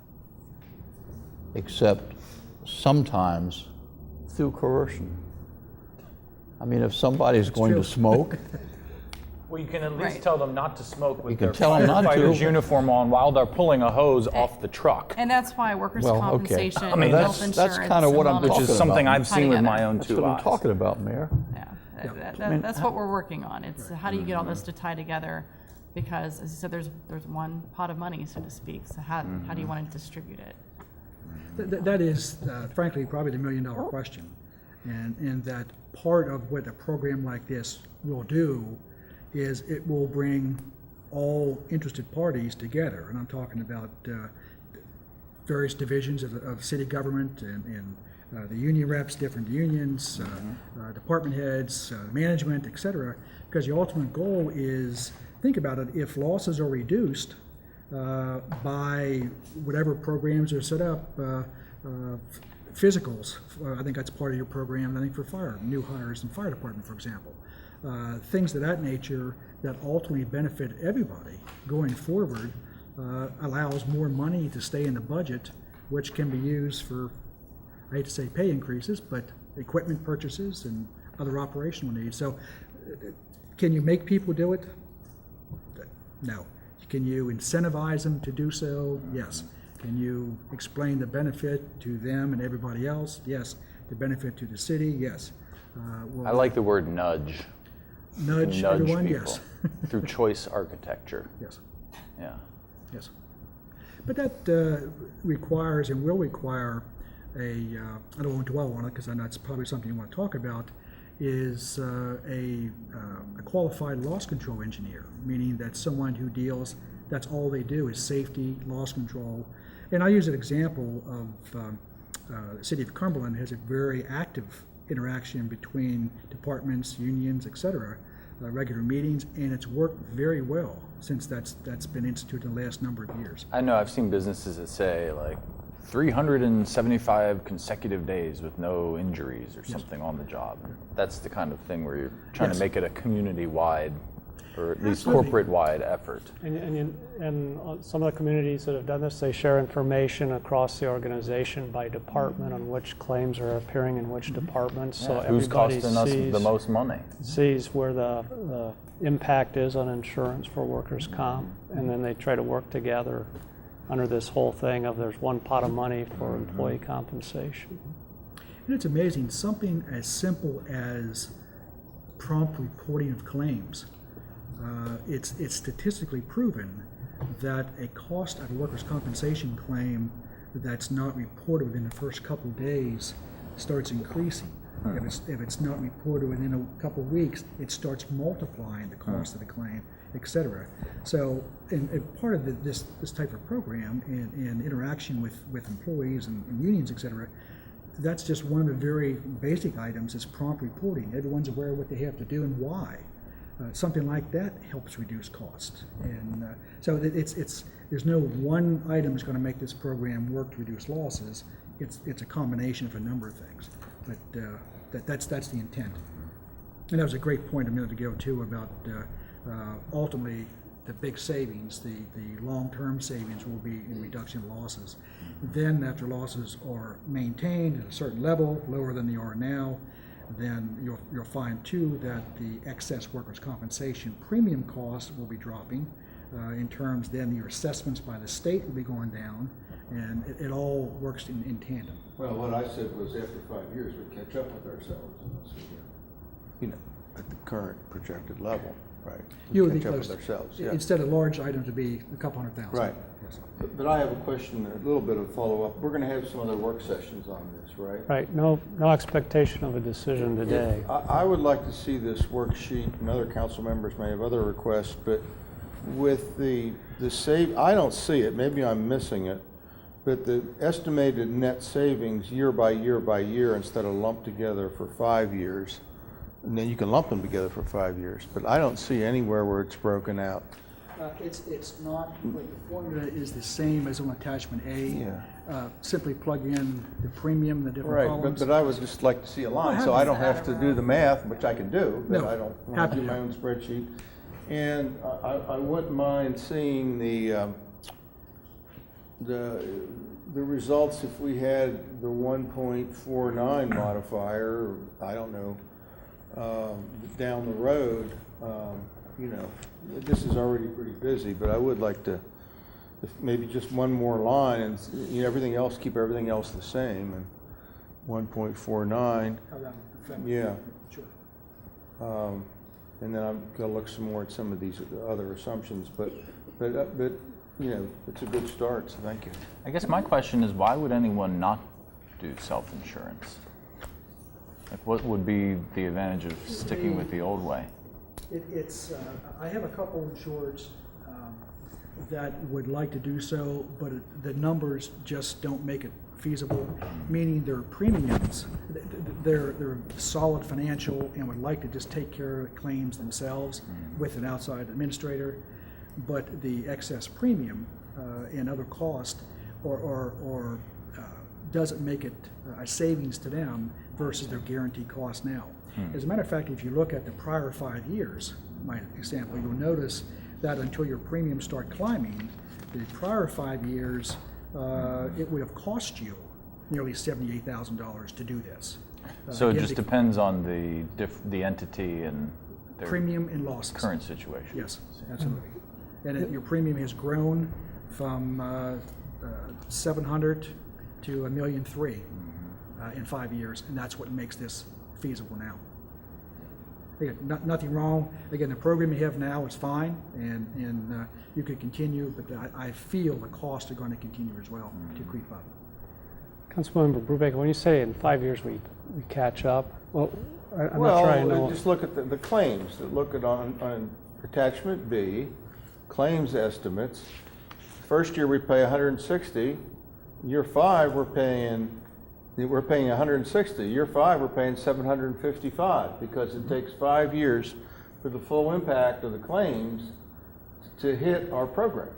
S9: except sometimes through coercion? I mean, if somebody's going to smoke,
S1: Well, you can at least
S7: Right.
S1: tell them not to smoke with their
S9: tell them not to.
S1: firefighter's uniform on while they're pulling a hose off the truck,
S7: And that's why workers'
S9: Well, okay.
S7: compensation,
S9: I mean,
S7: health
S9: that's
S7: insurance,
S9: kinda what I'm
S7: and
S1: which
S9: talking
S1: is
S7: wellness
S1: something
S9: about.
S1: I've seen with my
S7: together.
S1: own
S9: that's
S1: two
S9: what I'm
S1: eyes.
S9: talking about, Mayor.
S7: Yeah, that's what we're working on. It's how do you get all this to tie together because, as you said, there's one pot of money, so to speak. So how do you want to distribute it?
S6: That is, frankly, probably the million-dollar question. And that part of what a program like this will do is it will bring all interested parties together. And I'm talking about various divisions of city government and the union reps, different unions, department heads, management, et cetera. Because the ultimate goal is, think about it, if losses are reduced by whatever programs are set up, physicals, I think that's part of your program, I think for fire, new hires in fire department, for example. Things of that nature that ultimately benefit everybody going forward allows more money to stay in the budget, which can be used for, I hate to say pay increases, but equipment purchases and other operational needs. So can you make people do it? No. Can you incentivize them to do so? Yes. Can you explain the benefit to them and everybody else? Yes. The benefit to the city? Yes.
S1: I like the word nudge.
S6: Nudge
S1: Nudge
S6: everyone?
S1: people
S6: Yes.
S1: through choice architecture.
S6: Yes.
S1: Yeah.
S6: Yes. But that requires and will require I don't want to dwell on it because I know it's probably something you want to talk about, is a qualified loss control engineer, meaning that someone who deals, that's all they do is safety, loss control. And I use an example of the city of Cumberland has a very active interaction between departments, unions, et cetera, regular meetings, and it's worked very well since that's been instituted in the last number of years.
S1: I know I've seen businesses that say like 375 consecutive days with no injuries or something on the job. And that's the kind of thing where you're trying to make it a community-wide or at least corporate-wide effort.
S4: And some of the communities that have done this, they share information across the organization by department on which claims are appearing in which departments. So
S1: Who's
S4: everybody
S1: costing us the most money?
S4: sees where the impact is on insurance for workers' comp, and then they try to work together under this whole thing of there's one pot of money for employee compensation.
S6: And it's amazing, something as simple as prompt reporting of claims. It's statistically proven that a cost of a workers' compensation claim that's not reported within the first couple of days starts increasing. If it's not reported within a couple of weeks, it starts multiplying the cost of the claim, et cetera. So, and part of this type of program and interaction with employees and unions, et cetera, that's just one of the very basic items is prompt reporting. Everyone's aware of what they have to do and why. Something like that helps reduce costs. And so there's no one item that's going to make this program work to reduce losses. It's a combination of a number of things. But that's the intent. And that was a great point a minute ago too about ultimately the big savings, the long-term savings will be in reduction of losses. Then after losses are maintained at a certain level, lower than they are now, then you'll find too that the excess workers' compensation premium costs will be dropping. In terms, then your assessments by the state will be going down, and it all works in tandem.
S10: Well, what I said was after 5 years, we catch up with ourselves, at the current projected level, right?
S6: You would be
S10: catch up
S6: close.
S10: with ourselves, yeah.
S6: Instead of large items to be a couple $100,000.
S10: Right.
S6: Yes.
S10: But I have a question, a little bit of follow-up. We're going to have some other work sessions on this, right?
S4: Right, no expectation of a decision today.
S10: I would like to see this worksheet, and other council members may have other requests, but with the save, I don't see it, maybe I'm missing it, but the estimated net savings year by year by year instead of lumped together for 5 years, and then you can lump them together for 5 years, but I don't see anywhere where it's broken out.
S6: It's not, but the formula is the same as on attachment A.
S10: Yeah.
S6: Simply plug in the premium, the different
S10: Right,
S6: columns.
S10: but I would just like to see a line,
S6: Well,
S10: so I
S6: happy
S10: don't
S6: to
S10: have to do the math, which I can do, but
S6: No,
S10: I don't want
S6: happy
S10: to do
S6: to.
S10: my own spreadsheet. And I wouldn't mind seeing the results if we had the 1.49 modifier, I don't know, down the road. This is already pretty busy, but I would like to, if maybe just one more line and everything else, keep everything else the same, and 1.49.
S6: Around the family.
S10: Yeah.
S6: Sure.
S10: and then I'm gonna look some more at some of these other assumptions, but you know, it's a good start, so thank you.
S1: I guess my question is, why would anyone not do self-insurance? Like, what would be the advantage of sticking with the old way?
S6: I have a couple insureds that would like to do so, but the numbers just don't make it feasible, meaning their premiums, they're solid financial and would like to just take care of claims themselves with an outside administrator, but the excess premium and other cost or doesn't make it a savings to them versus their guaranteed cost now. As a matter of fact, if you look at the prior 5 years, my example, you'll notice that until your premiums start climbing, the prior 5 years, it would have cost you nearly $78,000 to do this.
S1: So it
S6: Again,
S1: just depends on the entity and their
S6: premium and losses.
S1: current situation.
S6: Yes, absolutely. And your premium has grown from 700 to $1.3 million in 5 years, and that's what makes this feasible now. Again, nothing wrong. Again, the program you have now is fine, and you could continue, but I feel the costs are going to continue as well to creep up.
S4: Councilmember Brubaker, when you say in 5 years we catch up, well, I'm not sure I know.
S10: Well, just look at the claims. Look at on attachment B, claims estimates. First year we pay 160. Year 5 we're paying 160. Year 5 we're paying 755 because it takes 5 years for the full impact of the claims to hit our program.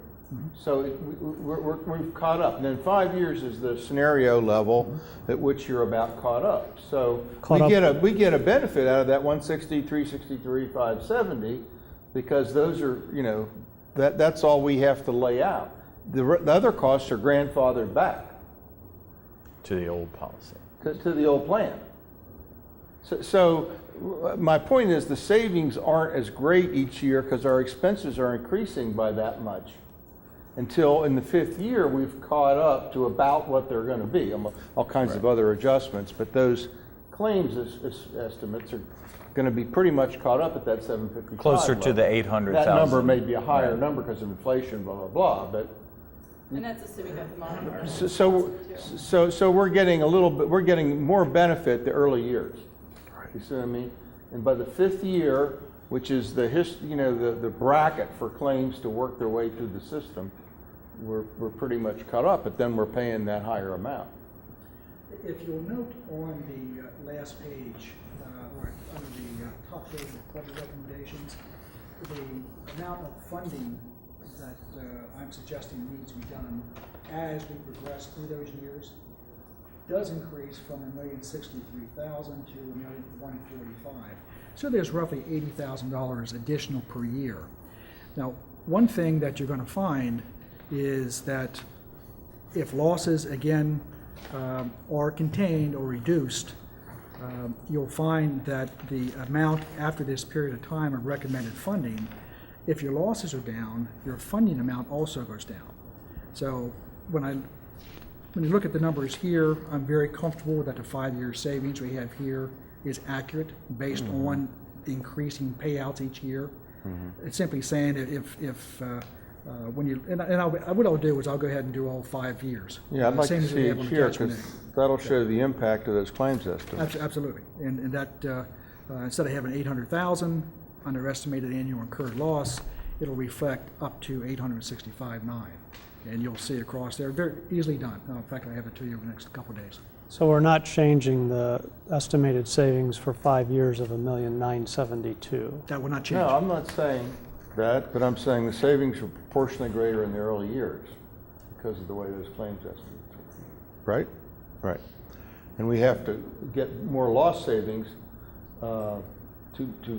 S10: So we've caught up. And then 5 years is the scenario level at which you're about caught up. So we get a benefit out of that 160, 363, 570 because those are, you know, that's all we have to lay out. The other costs are grandfathered back
S1: To the old policy.
S10: to the old plan. So my point is the savings aren't as great each year because our expenses are increasing by that much until in the 5th year we've caught up to about what they're going to be. All kinds of other adjustments, but those claims estimates are going to be pretty much caught up at that 755
S1: Closer to the
S10: level.
S1: 800,000.
S10: That number may be a higher number because of inflation, blah, blah, blah, but
S7: And that's assuming that the model are.
S10: so we're getting we're getting more benefit the early years. You see what I mean? And by the 5th year, which is the bracket for claims to work their way through the system, we're pretty much caught up, but then we're paying that higher amount.
S6: If you'll note on the last page, or under the top page of budget recommendations, the amount of funding that I'm suggesting needs to be done as we progress through those years does increase from $1,063,000 to $1,145,000. So there's roughly $80,000 additional per year. Now, one thing that you're going to find is that if losses, again, are contained or reduced, you'll find that the amount after this period of time of recommended funding, if your losses are down, your funding amount also goes down. So when you look at the numbers here, I'm very comfortable that the 5-year savings we have here is accurate based on increasing payouts each year. It's simply saying when you what I'll do is I'll go ahead and do all 5 years.
S10: Yeah, I'd like
S6: Same
S10: to
S6: as we
S10: see
S6: have
S10: it
S6: on
S10: here
S6: attachment
S10: because
S6: A.
S10: that'll show the impact of those claims estimates.
S6: Absolutely, and that instead of having 800,000 under estimated annual incurred loss, it'll reflect up to 865.9, and you'll see across there. Very easily done. In fact, I have it to you over the next couple of days.
S4: So we're not changing the estimated savings for 5 years of $1,972,000.
S6: That will not change.
S10: No, I'm not saying that, but I'm saying the savings are proportionally greater in the early years because of the way those claims estimates are. Right? Right. And we have to get more loss savings to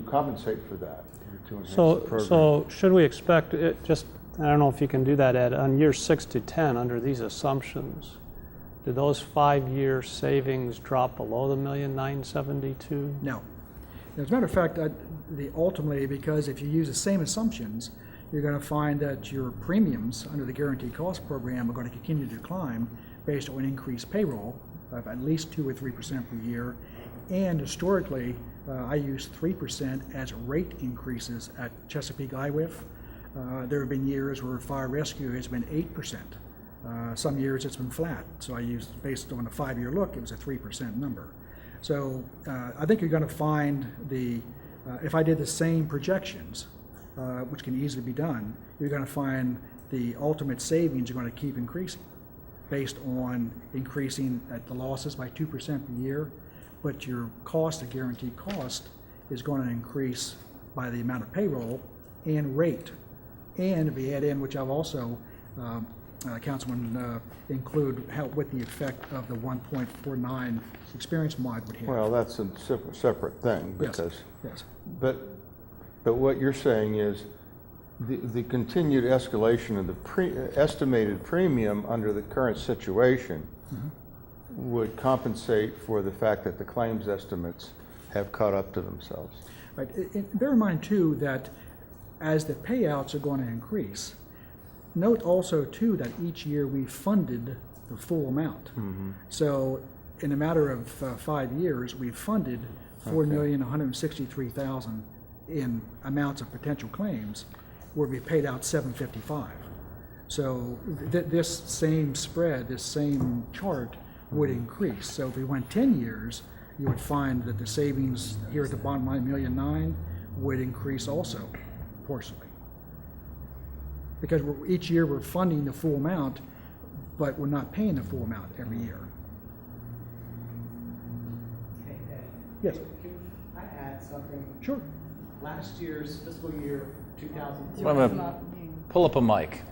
S10: compensate for that, to enhance the program.
S4: So should we expect it just, I don't know if you can do that, Ed, on years 6 to 10 under these assumptions, do those 5-year savings drop below the $1,972,000?
S6: No. As a matter of fact, ultimately, because if you use the same assumptions, you're going to find that your premiums under the guaranteed cost program are going to continue to climb based on increased payroll of at least 2 or 3% per year. And historically, I use 3% as rate increases at Chesapeake IWIF. There have been years where fire rescue has been 8%. Some years it's been flat. So I used, based on a 5-year look, it was a 3% number. So I think you're going to find if I did the same projections, which can easily be done, you're going to find the ultimate savings are going to keep increasing based on increasing the losses by 2% per year, but your cost, the guaranteed cost, is going to increase by the amount of payroll and rate. And if we add in, which I've also, Councilman, include what the effect of the 1.49 experience mod would have.
S10: Well, that's a separate thing, because,
S6: Yes.
S10: but what you're saying is the continued escalation of the estimated premium under the current situation would compensate for the fact that the claims estimates have caught up to themselves.
S6: Right. Bear in mind, too, that as the payouts are going to increase, note also, too, that each year we funded the full amount. So in a matter of 5 years, we've funded $4,163,000 in amounts of potential claims, where we paid out $755. So this same spread, this same chart would increase. So if we went 10 years, you would find that the savings here at the bottom line, $1.9 million, would increase also proportionally. Because each year we're funding the full amount, but we're not paying the full amount every year.
S12: Hey, Ed.
S6: Yes.
S12: Can I add something?
S6: Sure.
S12: Last year's fiscal year 2000.
S1: Wait a minute. Pull up a mic.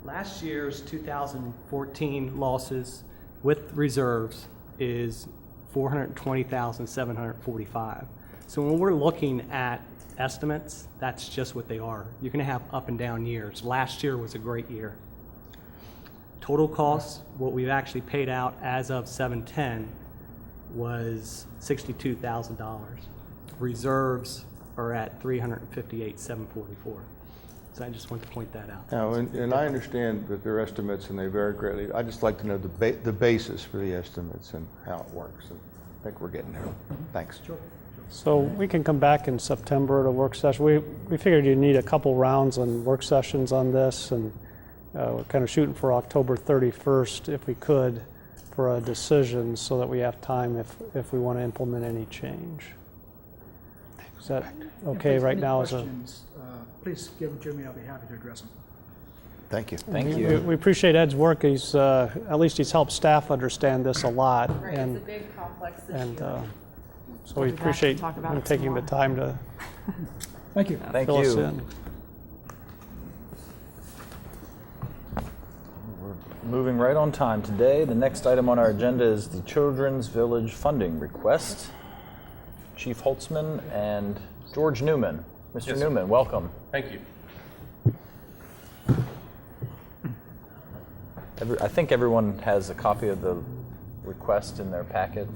S12: Last year's 2014 losses with reserves is $420,745. So when we're looking at estimates, that's just what they are. You're going to have up and down years. Last year was a great year. Total costs, what we've actually paid out as of 7/10 was $62,000. Reserves are at $358,744. So I just want to point that out.
S10: Now, and I understand that they're estimates and they vary greatly. I'd just like to know the basis for the estimates and how it works. And I think we're getting there. Thanks. Sure.
S4: So we can come back in September at a work session. We figured you'd need a couple rounds on work sessions on this, and we're kind of shooting for October 31st, if we could, for a decision so that we have time if we want to implement any change. Is that okay right now?
S6: Questions, please give them to me. I'll be happy to address them.
S10: Thank you.
S1: Thank you.
S4: We appreciate Ed's work. He's at least he's helped staff understand this a lot.
S7: Right,
S4: and,
S7: it's a big complex issue.
S4: And so
S7: We'll
S4: we
S7: be back to
S4: appreciate
S7: talk about
S4: him
S7: it some
S4: taking the
S7: more.
S4: time to
S6: Thank you.
S1: Thank
S4: fill us
S1: you.
S4: in.
S1: We're moving right on time today. The next item on our agenda is the Children's Village funding request. Chief Holtzman and George Newman. Mr. Newman, welcome.
S13: Thank you.
S1: I think everyone has a copy of the request in their packet.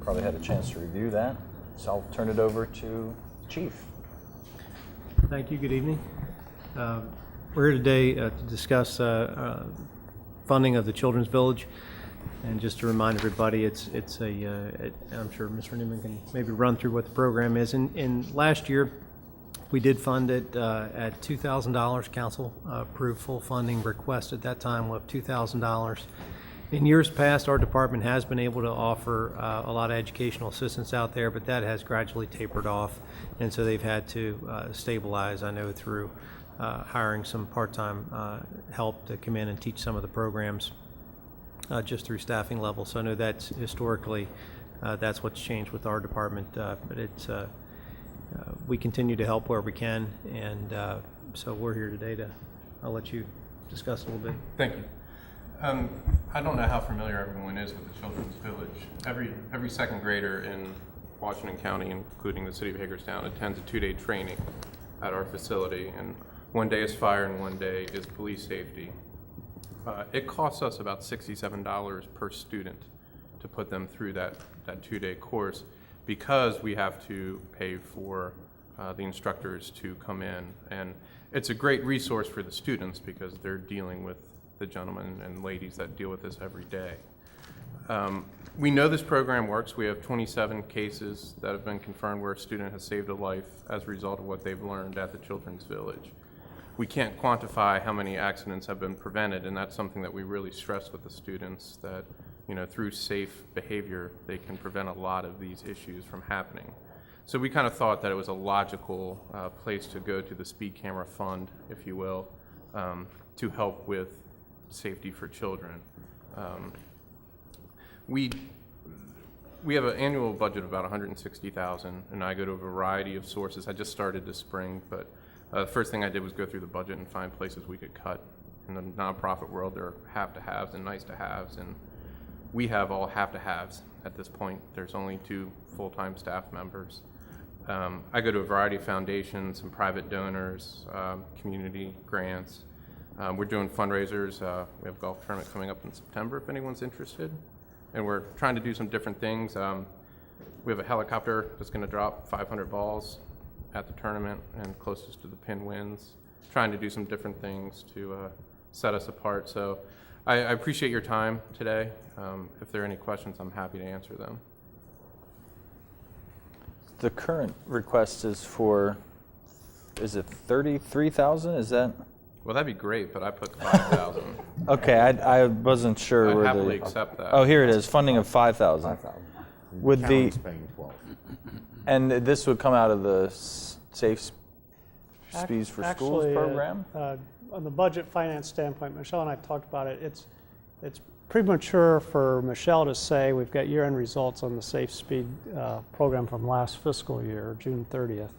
S1: Probably had a chance to review that. So I'll turn it over to Chief.
S13: Thank you. Good evening. We're here today to discuss funding of the Children's Village. And just to remind everybody, I'm sure Mr. Newman can maybe run through what the program is. In last year, we did fund it at $2,000. Council approved full funding request at that time of $2,000. In years past, our department has been able to offer a lot of educational assistance out there, but that has gradually tapered off, and so they've had to stabilize, I know, through hiring some part-time help to come in and teach some of the programs just through staffing levels. So I know that's historically, that's what's changed with our department, but it's we continue to help where we can, and so we're here today I'll let you discuss a little bit.
S14: Thank you. I don't know how familiar everyone is with the Children's Village. Every second grader in Washington County, including the city of Hagerstown, attends a 2-day training at our facility, and one day is fire and one day is police safety. It costs us about $67 per student to put them through that 2-day course, because we have to pay for the instructors to come in. And it's a great resource for the students because they're dealing with the gentlemen and ladies that deal with this every day. We know this program works. We have 27 cases that have been confirmed where a student has saved a life as a result of what they've learned at the Children's Village. We can't quantify how many accidents have been prevented, and that's something that we really stress with the students, that through safe behavior, they can prevent a lot of these issues from happening. So we kind of thought that it was a logical place to go to the Speed Camera Fund, if you will, to help with safety for children. We have an annual budget of about $160,000, and I go to a variety of sources. I just started this spring, but the first thing I did was go through the budget and find places we could cut. In the nonprofit world, there are have-to-haves and nice-to-haves, and we have all have-to-haves at this point. There's only 2 full-time staff members. I go to a variety of foundations and private donors, community grants. We're doing fundraisers. We have a golf tournament coming up in September if anyone's interested. And we're trying to do some different things. We have a helicopter that's going to drop 500 balls at the tournament, and closest to the pin wins. Trying to do some different things to set us apart. So I appreciate your time today. If there are any questions, I'm happy to answer them.
S1: The current request is for, is it 33,000? Is that?
S14: Well, that'd be great, but I put 5,000.
S1: Okay, I wasn't sure
S14: I'd
S1: where
S14: happily accept that.
S1: Oh, here it is, funding of 5,000. Would the,
S8: Town's paying 12.
S1: and this would come out of the Safe Speeds for Schools
S4: Actually,
S1: program?
S4: On the budget finance standpoint, Michelle and I have talked about it. It's premature for Michelle to say we've got year-end results on the Safe Speed program from last fiscal year, June 30th.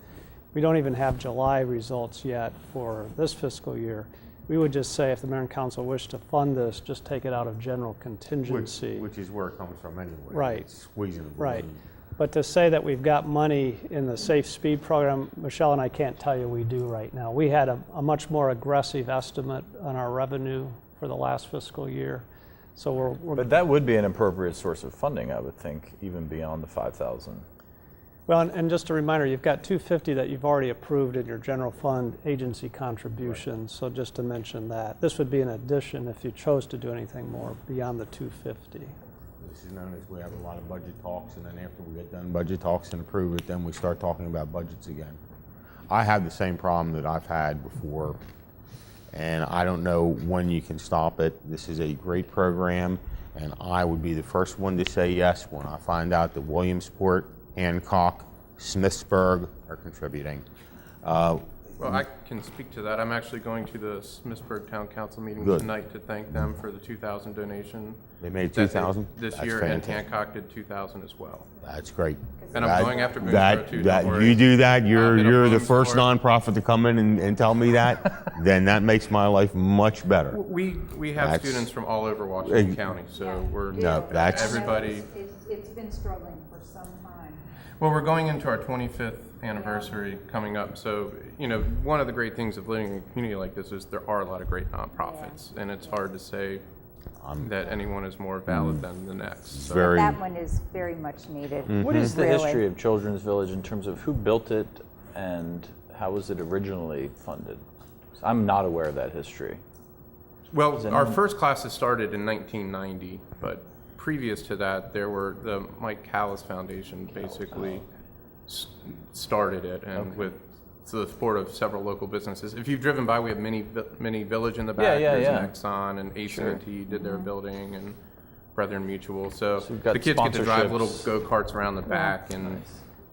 S4: We don't even have July results yet for this fiscal year. We would just say if the mayor and council wish to fund this, just take it out of general contingency.
S8: Which is where it comes from anyway.
S4: Right.
S8: It's squeezing the
S4: Right.
S8: balloon.
S4: But to say that we've got money in the Safe Speed program, Michelle and I can't tell you we do right now. We had a much more aggressive estimate on our revenue for the last fiscal year. So we're
S1: But that would be an appropriate source of funding, I would think, even beyond the 5,000.
S4: well, and just a reminder, you've got 250 that you've already approved in your general fund agency contributions. So just to mention that, this would be an addition if you chose to do anything more beyond the 250.
S8: This is known as we have a lot of budget talks, and then after we get done budget talks and approve it, then we start talking about budgets again. I have the same problem that I've had before, and I don't know when you can stop it. This is a great program, and I would be the first one to say yes when I find out that Williamsport, Hancock, Smithsburg are contributing.
S14: Well, I can speak to that. I'm actually going to the Smithsburg Town Council meeting
S8: Good.
S14: tonight to thank them for the 2,000 donation.
S8: They made
S14: that
S8: 2,000?
S14: this
S8: That's
S14: year, and
S8: fantastic.
S14: Hancock did 2,000 as well.
S8: That's great.
S14: And I'm going after Boonesboro too, don't worry.
S8: You do that, you're
S14: Bit of
S8: the first
S14: Williamsport.
S8: nonprofit to come in and tell me that, then that makes my life much better.
S14: We have
S8: That's-
S14: students from all over Washington County, so we're
S8: No, that's-
S14: everybody.
S5: It's been struggling for some time.
S14: Well, we're going into our 25th anniversary coming up, so one of the great things of living in a community like this is there are a lot of great nonprofits, and it's hard to say that anyone is more valid than the next. So.
S8: Very,
S5: That one is very much needed.
S1: What is the
S5: Really.
S1: history of Children's Village in terms of who built it and how was it originally funded? I'm not aware of that history.
S14: Well,
S1: Does
S14: our
S1: anyone-
S14: first classes started in 1990, but previous to that, there were the Mike Callis Foundation basically started it, and with the support of several local businesses. If you've driven by, we have mini village in the back.
S1: Yeah,
S14: There's
S1: yeah.
S14: an Exxon and AT&T did their building, and Brethren Mutual. So
S1: you've got
S14: the kids get to drive little
S1: sponsorships.
S14: go-karts around the back and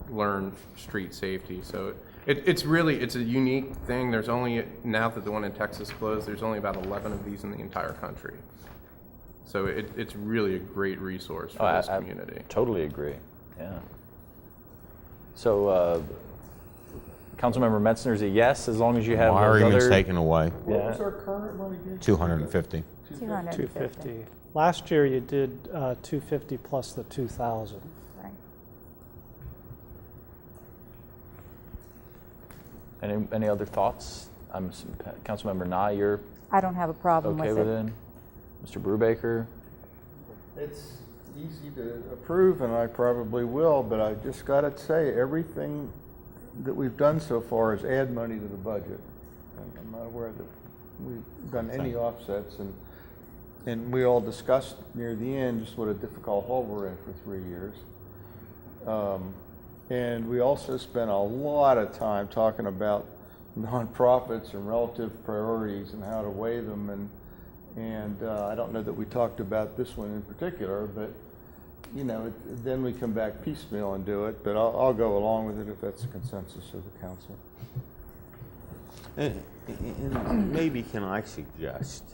S14: learn street safety. So it's a unique thing. There's only, now that the one in Texas closed, there's only about 11 of these in the entire country. So it's really a great resource for this community.
S1: Totally agree, yeah. So, Councilmember Metzner's a yes, as long as you have
S8: my
S1: those
S8: argument's
S1: other.
S8: taken away,
S10: What was our current one again?
S8: 250.
S4: 250. Last year you did 250 plus the 2,000.
S5: Right.
S1: Any other thoughts? Councilmember Nye, you're
S5: I don't have a problem
S1: okay
S5: with
S1: with
S5: it.
S1: it? Mr. Brubaker?
S10: It's easy to approve, and I probably will, but I just got to say, everything that we've done so far is add money to the budget. I'm not aware that we've done any offsets, and and we all discussed near the end just what a difficult hole we're in for 3 years. And we also spent a lot of time talking about nonprofits and relative priorities and how to weigh them. And I don't know that we talked about this one in particular, but you know, then we come back piecemeal and do it. But I'll go along with it if that's the consensus of the council.
S8: And maybe can I suggest,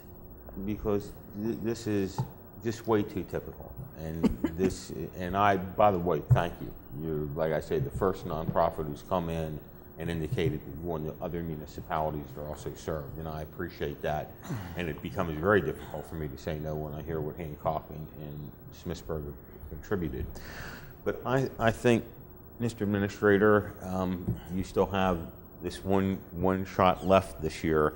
S8: because this is just way too typical, and this, and I, by the way, thank you. You're, like I said, the first nonprofit who's come in and indicated that one of the other municipalities are also served, and I appreciate that. And it becomes very difficult for me to say no when I hear what Hancock and Smithsburg have contributed. But I think, Mr. Administrator, you still have this one shot left this year.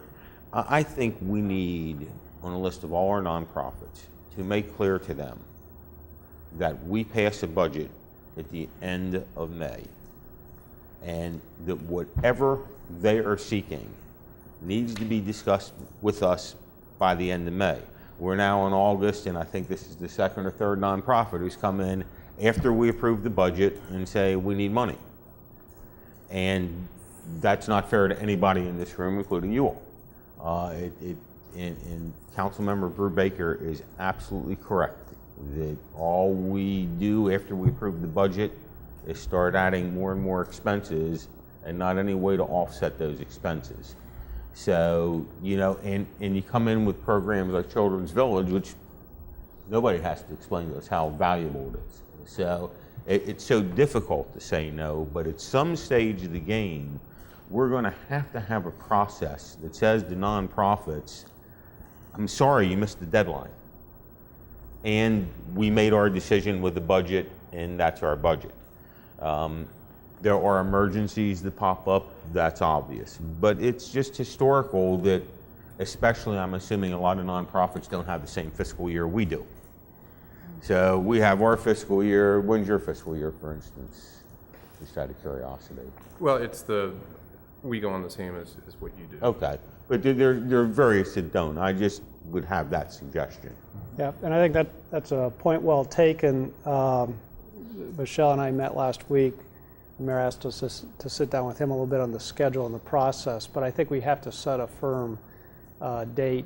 S8: I think we need, on a list of all our nonprofits, to make clear to them that we pass a budget at the end of May, and that whatever they are seeking needs to be discussed with us by the end of May. We're now in August, and I think this is the second or third nonprofit who's come in after we approve the budget and say we need money. And that's not fair to anybody in this room, including you all. And Councilmember Brubaker is absolutely correct that all we do after we approve the budget is start adding more and more expenses and not any way to offset those expenses. So, you know, and you come in with programs like Children's Village, which nobody has to explain to us how valuable it is. So it's so difficult to say no, but at some stage of the game, we're going to have a process that says to nonprofits, I'm sorry you missed the deadline. And we made our decision with the budget, and that's our budget. There are emergencies that pop up, that's obvious. But it's just historical that, especially I'm assuming a lot of nonprofits don't have the same fiscal year we do. So we have our fiscal year. When's your fiscal year, for instance? Just out of curiosity.
S14: Well, we go on the same as what you do.
S8: Okay, but there are various that don't. I just would have that suggestion.
S4: Yeah, and I think that's a point well taken. Michelle and I met last week. The mayor asked us to sit down with him a little bit on the schedule and the process, but I think we have to set a firm date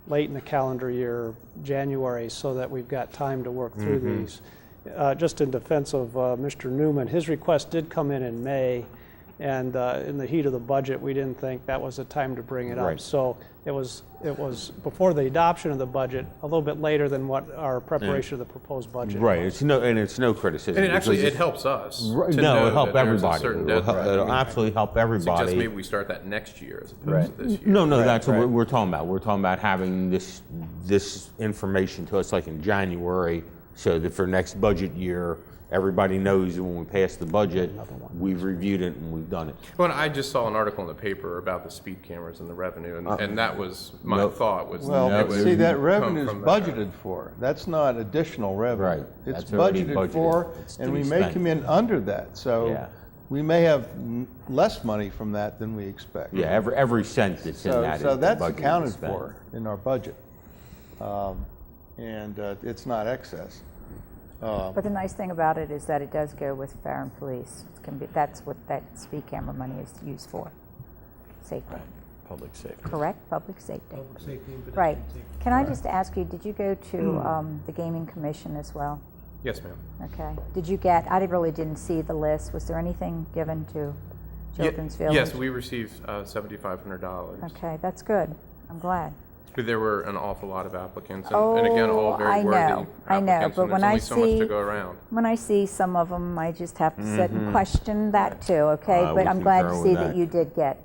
S4: late in the calendar year, January, so that we've got time to work through these. Just in defense of Mr. Newman, his request did come in May, and in the heat of the budget, we didn't think that was the time to bring it up.
S8: Right.
S4: So it was before the adoption of the budget, a little bit later than what our preparation of the proposed budget
S8: Right,
S4: was.
S8: it's no criticism.
S14: And actually,
S8: because
S14: it helps us.
S8: Right,
S14: to
S8: no,
S14: know
S8: it'll help
S14: that there's a
S8: everybody.
S14: certain
S8: It'll
S14: deadline.
S8: absolutely help everybody.
S14: Suggest maybe we start that next year as opposed to this year.
S8: No, that's what we're talking about. We're talking about having this information to us like in January, so that for next budget year, everybody knows that when we pass the budget, we've reviewed it and we've done it.
S14: Well, I just saw an article in the paper about the speed cameras and the revenue, and that was my thought was.
S10: Well,
S14: it
S10: but
S14: would
S10: see, that
S14: come
S10: revenue is
S14: from that.
S10: budgeted for. That's not additional revenue.
S8: Right.
S10: It's
S8: That's already
S10: budgeted
S8: budgeted.
S10: for,
S8: It's to
S10: and
S8: be
S10: we may
S8: spent.
S10: come in under that. So
S8: Yeah.
S10: we may have less money from that than we expect.
S8: Yeah, every cent that's in that is
S10: So that's
S8: budgeted to
S10: accounted
S8: spend.
S10: for in our budget. And it's not excess.
S5: But the nice thing about it is that it does go with fire and police. That's what that speed camera money is used for, safety.
S1: Public safety.
S5: Correct, public safety.
S12: Public safety and
S5: Right.
S12: pedestrian safety.
S5: Can I just ask you, did you go to the gaming commission as well?
S14: Yes, ma'am.
S5: Okay. Did you get, really didn't see the list. Was there anything given to Children's Village?
S14: Yes, we received $7,500.
S5: Okay, that's good. I'm glad.
S14: But there were an awful lot of applicants, and again, all
S5: Oh,
S14: very
S5: I
S14: worthy
S5: know,
S14: applicants,
S5: but
S14: and
S5: when
S14: there's
S5: I
S14: only so much
S5: see,
S14: to go around.
S5: when I see some of them, I just have to sit and question that too, okay?
S8: I
S5: But
S8: would
S5: I'm glad to
S8: concur
S5: see
S8: with
S5: that
S8: that.
S5: you did get,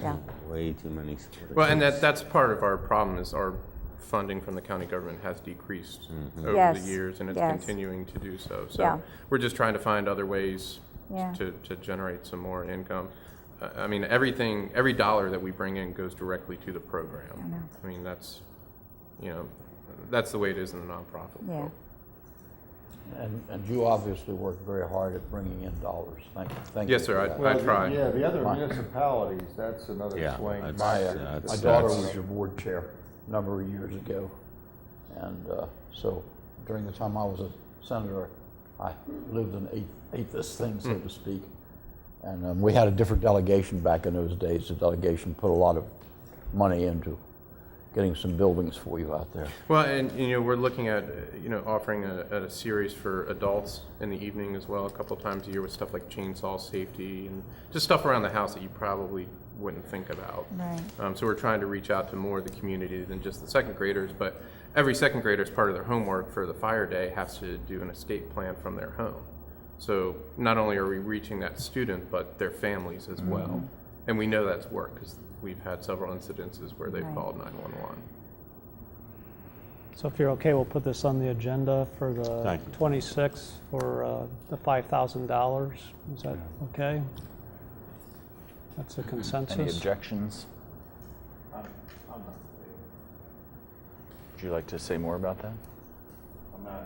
S5: yeah.
S8: Way too many.
S14: Well, and that's part of our problem is our funding from the county government has decreased over
S5: Yes,
S14: the years, and it's
S5: yes.
S14: continuing to do so. So
S5: Yeah.
S14: we're just trying to find other ways
S5: Yeah.
S14: to generate some more income. I mean, every dollar that we bring in goes directly to the program. I mean, that's the way it is in the nonprofit
S5: Yeah.
S14: world.
S9: And you obviously work very hard at bringing in dollars. Thank you.
S14: Yes, sir,
S9: for that.
S14: I try.
S10: Yeah, the other municipalities, that's another
S8: Yeah,
S10: swing.
S8: that's-
S9: My
S8: that's-
S9: daughter
S8: that's-
S9: was your board chair a number of years ago, And so during the time I was a senator, I lived and ate this thing, so to speak. And we had a different delegation back in those days. The delegation put a lot of money into getting some buildings for you out there.
S14: Well, and we're looking at offering a series for adults in the evening as well, a couple times a year with stuff like chainsaw safety and just stuff around the house that you probably wouldn't think about.
S5: Right.
S14: So we're trying to reach out to more of the community than just the second graders, but every second grader, as part of their homework for the fire day, has to do an escape plan from their home. So not only are we reaching that student, but their families as well. And we know that's worked because we've had several incidences where they've called 911.
S4: So if you're okay, we'll put this on the agenda for the
S8: Thank you.
S4: 26th for the $5,000. Is that okay? That's a consensus?
S1: Any objections? Would you like to say more about that?
S11: I'm not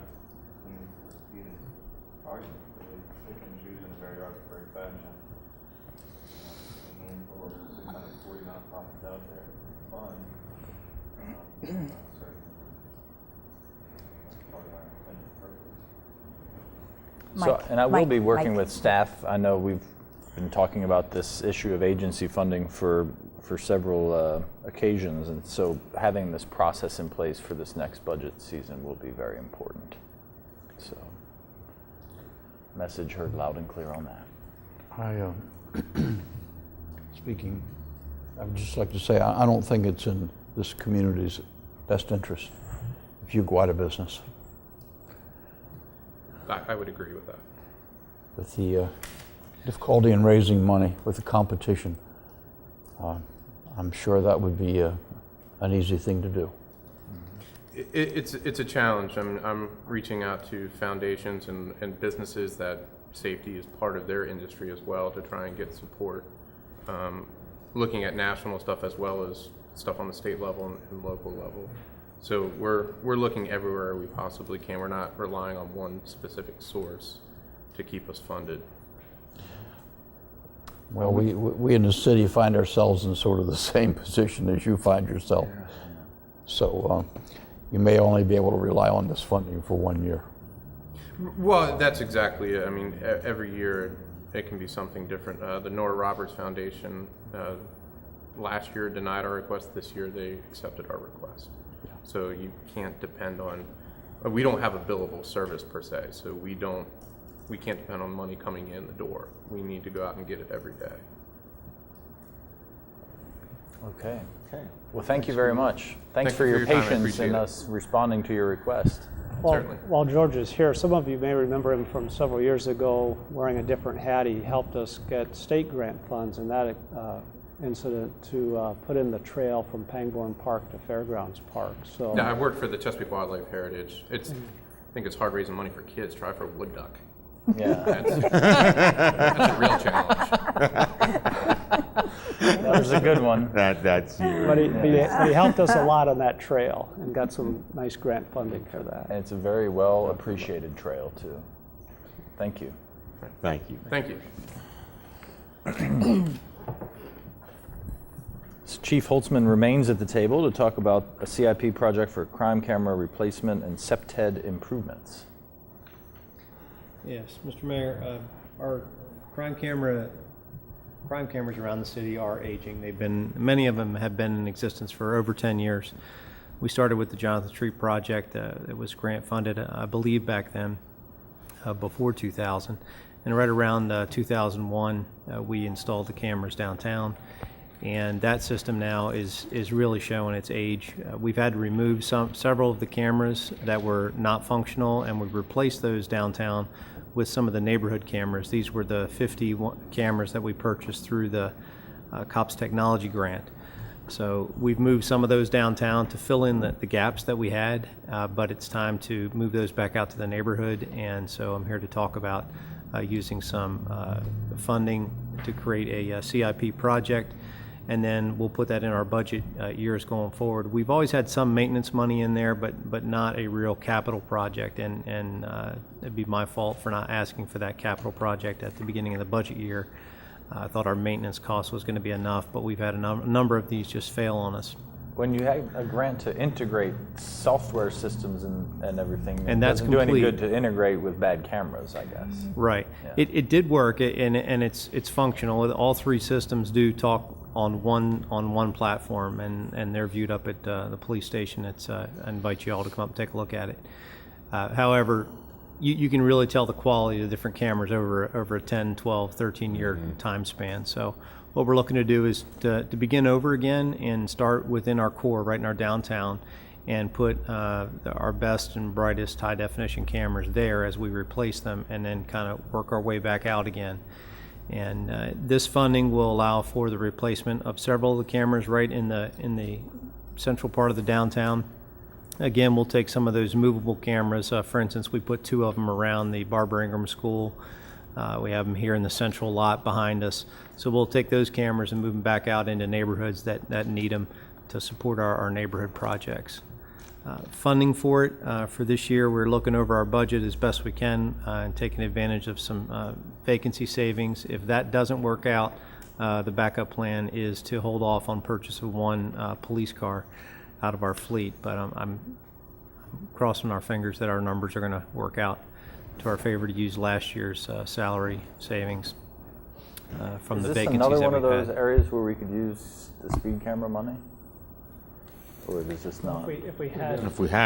S11: in heated argument, but they pick and choose in a very arbitrary fashion. A handful of 640 nonprofits out there fund. Not certain. That's part of our intended purpose.
S1: So, and I will be working with staff. I know we've been talking about this issue of agency funding for several occasions, and so having this process in place for this next budget season will be very important. So, message heard loud and clear on that.
S9: Speaking, I would just like to say, I don't think it's in this community's best interest if you go out of business.
S14: I would agree with that.
S9: With the difficulty in raising money, with the competition, I'm sure that would be an easy thing to do.
S14: It's a challenge. I'm reaching out to foundations and businesses that safety is part of their industry as well to try and get support. Looking at national stuff as well as stuff on the state level and local level. So we're looking everywhere we possibly can. We're not relying on one specific source to keep us funded.
S9: Well, we in the city find ourselves in sort of the same position as you find yourself. So you may only be able to rely on this funding for 1 year.
S14: Well, that's exactly it. I mean, every year it can be something different. The Nora Roberts Foundation last year denied our request. This year they accepted our request. So you can't depend on, we don't have a billable service per se, so we can't depend on money coming in the door. We need to go out and get it every day.
S1: Okay. Well, thank you very much. Thanks for your
S14: time. I
S1: patience
S14: appreciate
S1: in
S14: it.
S1: us responding to your request.
S4: Well,
S14: Certainly.
S4: while George is here, some of you may remember him from several years ago wearing a different hat. He helped us get state grant funds in that incident to put in the trail from Pangborn Park to Fairgrounds Park. So
S14: No, I worked for the Chesapeake Wildlife Heritage. I think it's hard raising money for kids. Try for a wood duck.
S1: Yeah.
S14: That's a real challenge.
S1: That was a good one.
S8: That's you.
S4: But he helped us a lot on that trail and got some nice grant funding for that.
S1: And it's a very well appreciated trail, too. Thank you.
S8: Thank you.
S14: Thank you.
S1: Chief Holtzman remains at the table to talk about a CIP project for crime camera replacement and CPTED improvements.
S13: Yes, Mr. Mayor, our crime cameras around the city are aging. Many of them have been in existence for over 10 years. We started with the Jonathan Street project. It was grant funded, I believe, back then, before 2000. And right around 2001, we installed the cameras downtown. And that system now is really showing its age. We've had to remove several of the cameras that were not functional, and we've replaced those downtown with some of the neighborhood cameras. These were the 50 cameras that we purchased through the COPS Technology Grant. So we've moved some of those downtown to fill in the gaps that we had, but it's time to move those back out to the neighborhood. And so I'm here to talk about using some funding to create a CIP project. And then we'll put that in our budget years going forward. We've always had some maintenance money in there, but not a real capital project. And it'd be my fault for not asking for that capital project at the beginning of the budget year. I thought our maintenance cost was going to be enough, but we've had a number of these just fail on us.
S1: When you have a grant to integrate software systems and everything,
S13: And
S1: it
S13: that's
S1: doesn't do any
S13: complete.
S1: good to integrate with bad cameras, I guess.
S13: Right.
S1: Yeah.
S13: It did work, and it's functional. All three systems do talk on one platform, and they're viewed up at the police station. I invite you all to come up and take a look at it. However, you can really tell the quality of the different cameras over a 10, 12, 13-year time span. So what we're looking to do is to begin over again and start within our core, right in our downtown, and put our best and brightest high-definition cameras there as we replace them, and then kind of work our way back out again. And this funding will allow for the replacement of several of the cameras right in the central part of the downtown. Again, we'll take some of those movable cameras. For instance, we put 2 of them around the Barbara Ingram School. We have them here in the central lot behind us. So we'll take those cameras and move them back out into neighborhoods that need them to support our neighborhood projects. Funding for it for this year, we're looking over our budget as best we can and taking advantage of some vacancy savings. If that doesn't work out, the backup plan is to hold off on purchase of 1 police car out of our fleet. But I'm crossing our fingers that our numbers are going to work out to our favor to use last year's salary savings from the vacancies that we had.
S1: Is this another one of those areas where we could use the speed camera money? Or is this not?
S4: If we had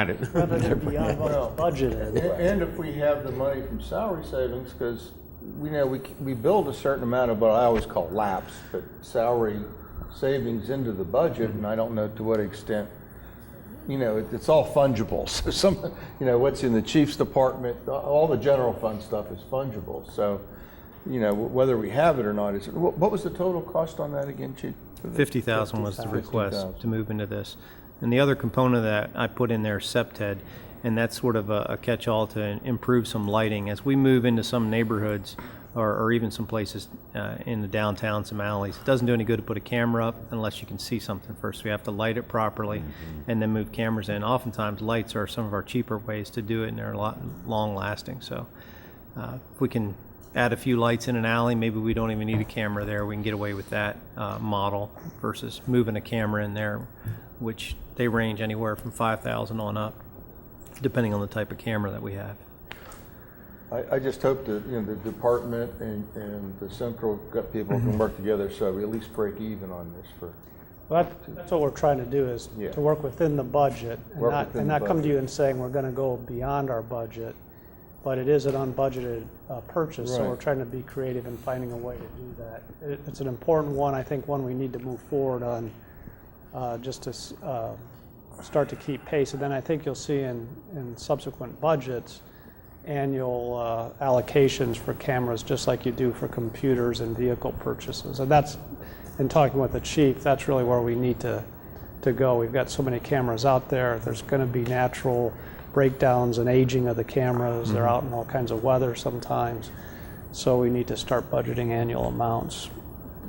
S8: it.
S4: rather than beyond what was budgeted.
S10: And if we have the money from salary savings, because we know we build a certain amount of what I always call laps, but salary savings into the budget, and I don't know to what extent, it's all fungible. So some, what's in the chief's department, all the general fund stuff is fungible. So, whether we have it or not, what was the total cost on that again, Chief?
S13: 50,000 was the request to move into this. And the other component that I put in there is CPTED, and that's sort of a catch-all to improve some lighting. As we move into some neighborhoods or even some places in the downtown, some alleys, it doesn't do any good to put a camera up unless you can see something first. We have to light it properly and then move cameras in. Oftentimes lights are some of our cheaper ways to do it, and they're a lot long-lasting. So if we can add a few lights in an alley, maybe we don't even need a camera there. We can get away with that model versus moving a camera in there, which they range anywhere from 5,000 on up, depending on the type of camera that we have.
S10: I just hope that the department and the central people can work together so we at least break even on this for.
S4: Well, that's what we're trying to do, is to work within the budget and not come to you and saying we're going to go beyond our budget. But it is an unbudgeted purchase, so we're trying to be creative in finding a way to do that. It's an important one, I think, one we need to move forward on, just to start to keep pace. And then I think you'll see in subsequent budgets annual allocations for cameras, just like you do for computers and vehicle purchases. And that's, in talking with the chief, that's really where we need to go. We've got so many cameras out there. There's going to be natural breakdowns and aging of the cameras. They're out in all kinds of weather sometimes. So we need to start budgeting annual amounts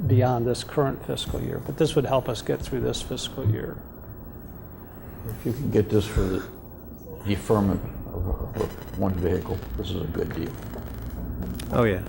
S4: beyond this current fiscal year. But this would help us get through this fiscal year.
S9: If you can get this for the deferment of 1 vehicle, this is a good deal.
S13: Oh, yeah.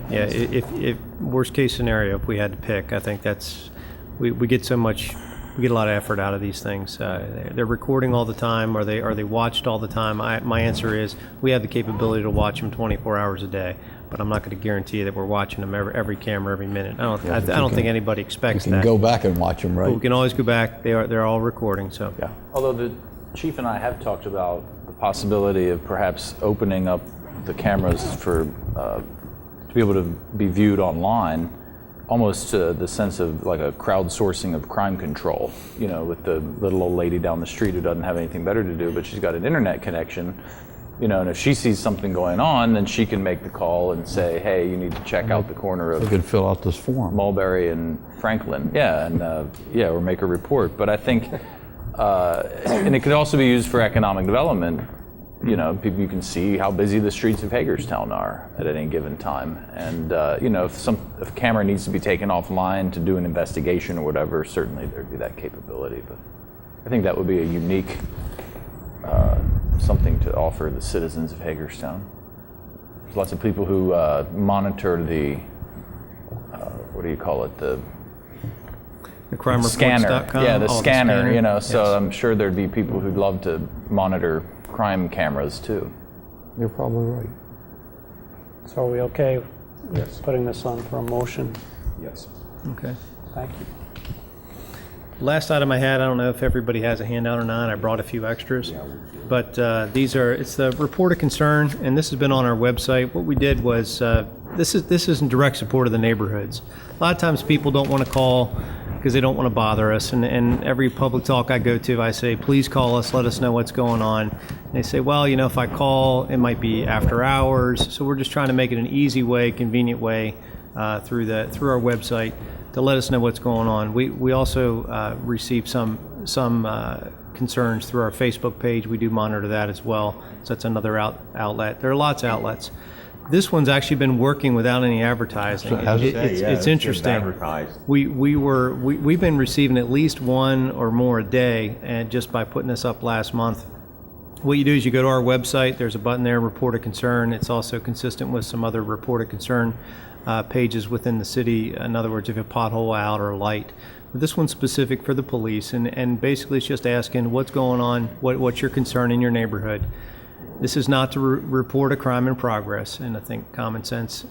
S13: Yeah, if worst case scenario, if we had to pick, I think that's, we get so much, we get a lot of effort out of these things. They're recording all the time. Are they watched all the time? My answer is we have the capability to watch them 24 hours a day, but I'm not going to guarantee that we're watching them every camera, every minute. I don't think anybody expects that.
S9: You can go back and watch them, right?
S13: But we can always go back. They're all recording, so.
S9: Yeah.
S1: Although the chief and I have talked about the possibility of perhaps opening up the cameras for to be able to be viewed online, almost to the sense of like a crowdsourcing of crime control, with the little old lady down the street who doesn't have anything better to do, but she's got an internet connection, and if she sees something going on, then she can make the call and say, hey, you need to check out the corner of
S9: You could fill out this form.
S1: Mulberry and Franklin. Or make a report. But I think, and it could also be used for economic development. People, you can see how busy the streets of Hagerstown are at any given time. And, if a camera needs to be taken offline to do an investigation or whatever, certainly there'd be that capability. But I think that would be a unique something to offer the citizens of Hagerstown. There's lots of people who monitor the,
S13: crimereports.com.
S1: Yeah, the
S13: Oh,
S1: scanner, you know, so
S13: yes.
S1: I'm sure there'd be people who'd love to monitor crime cameras too.
S9: You're probably right.
S4: So are we okay with putting this on for a motion?
S10: Yes.
S13: Okay.
S4: Thank you.
S13: Last item I had, I don't know if everybody has a handout or not. I brought a few extras. But it's the report of concern, and this has been on our website. What we did was, this is in direct support of the neighborhoods. A lot of times people don't want to call because they don't want to bother us. And every public talk I go to, I say, please call us, let us know what's going on. And they say, well, you know, if I call, it might be after hours. So we're just trying to make it an easy way, convenient way through our website to let us know what's going on. We also receive some concerns through our Facebook page. We do monitor that as well. So that's another outlet. There are lots of outlets. This one's actually been working without any advertising. It's interesting. We've been receiving at least one or more a day, and just by putting this up last month. What you do is you go to our website. There's a button there, Report a Concern. It's also consistent with some other Report a Concern pages within the city. In other words, if a pothole out or a light. But this one's specific for the police, and basically it's just asking what's going on, what's your concern in your neighborhood. This is not to report a crime in progress, and I think common sense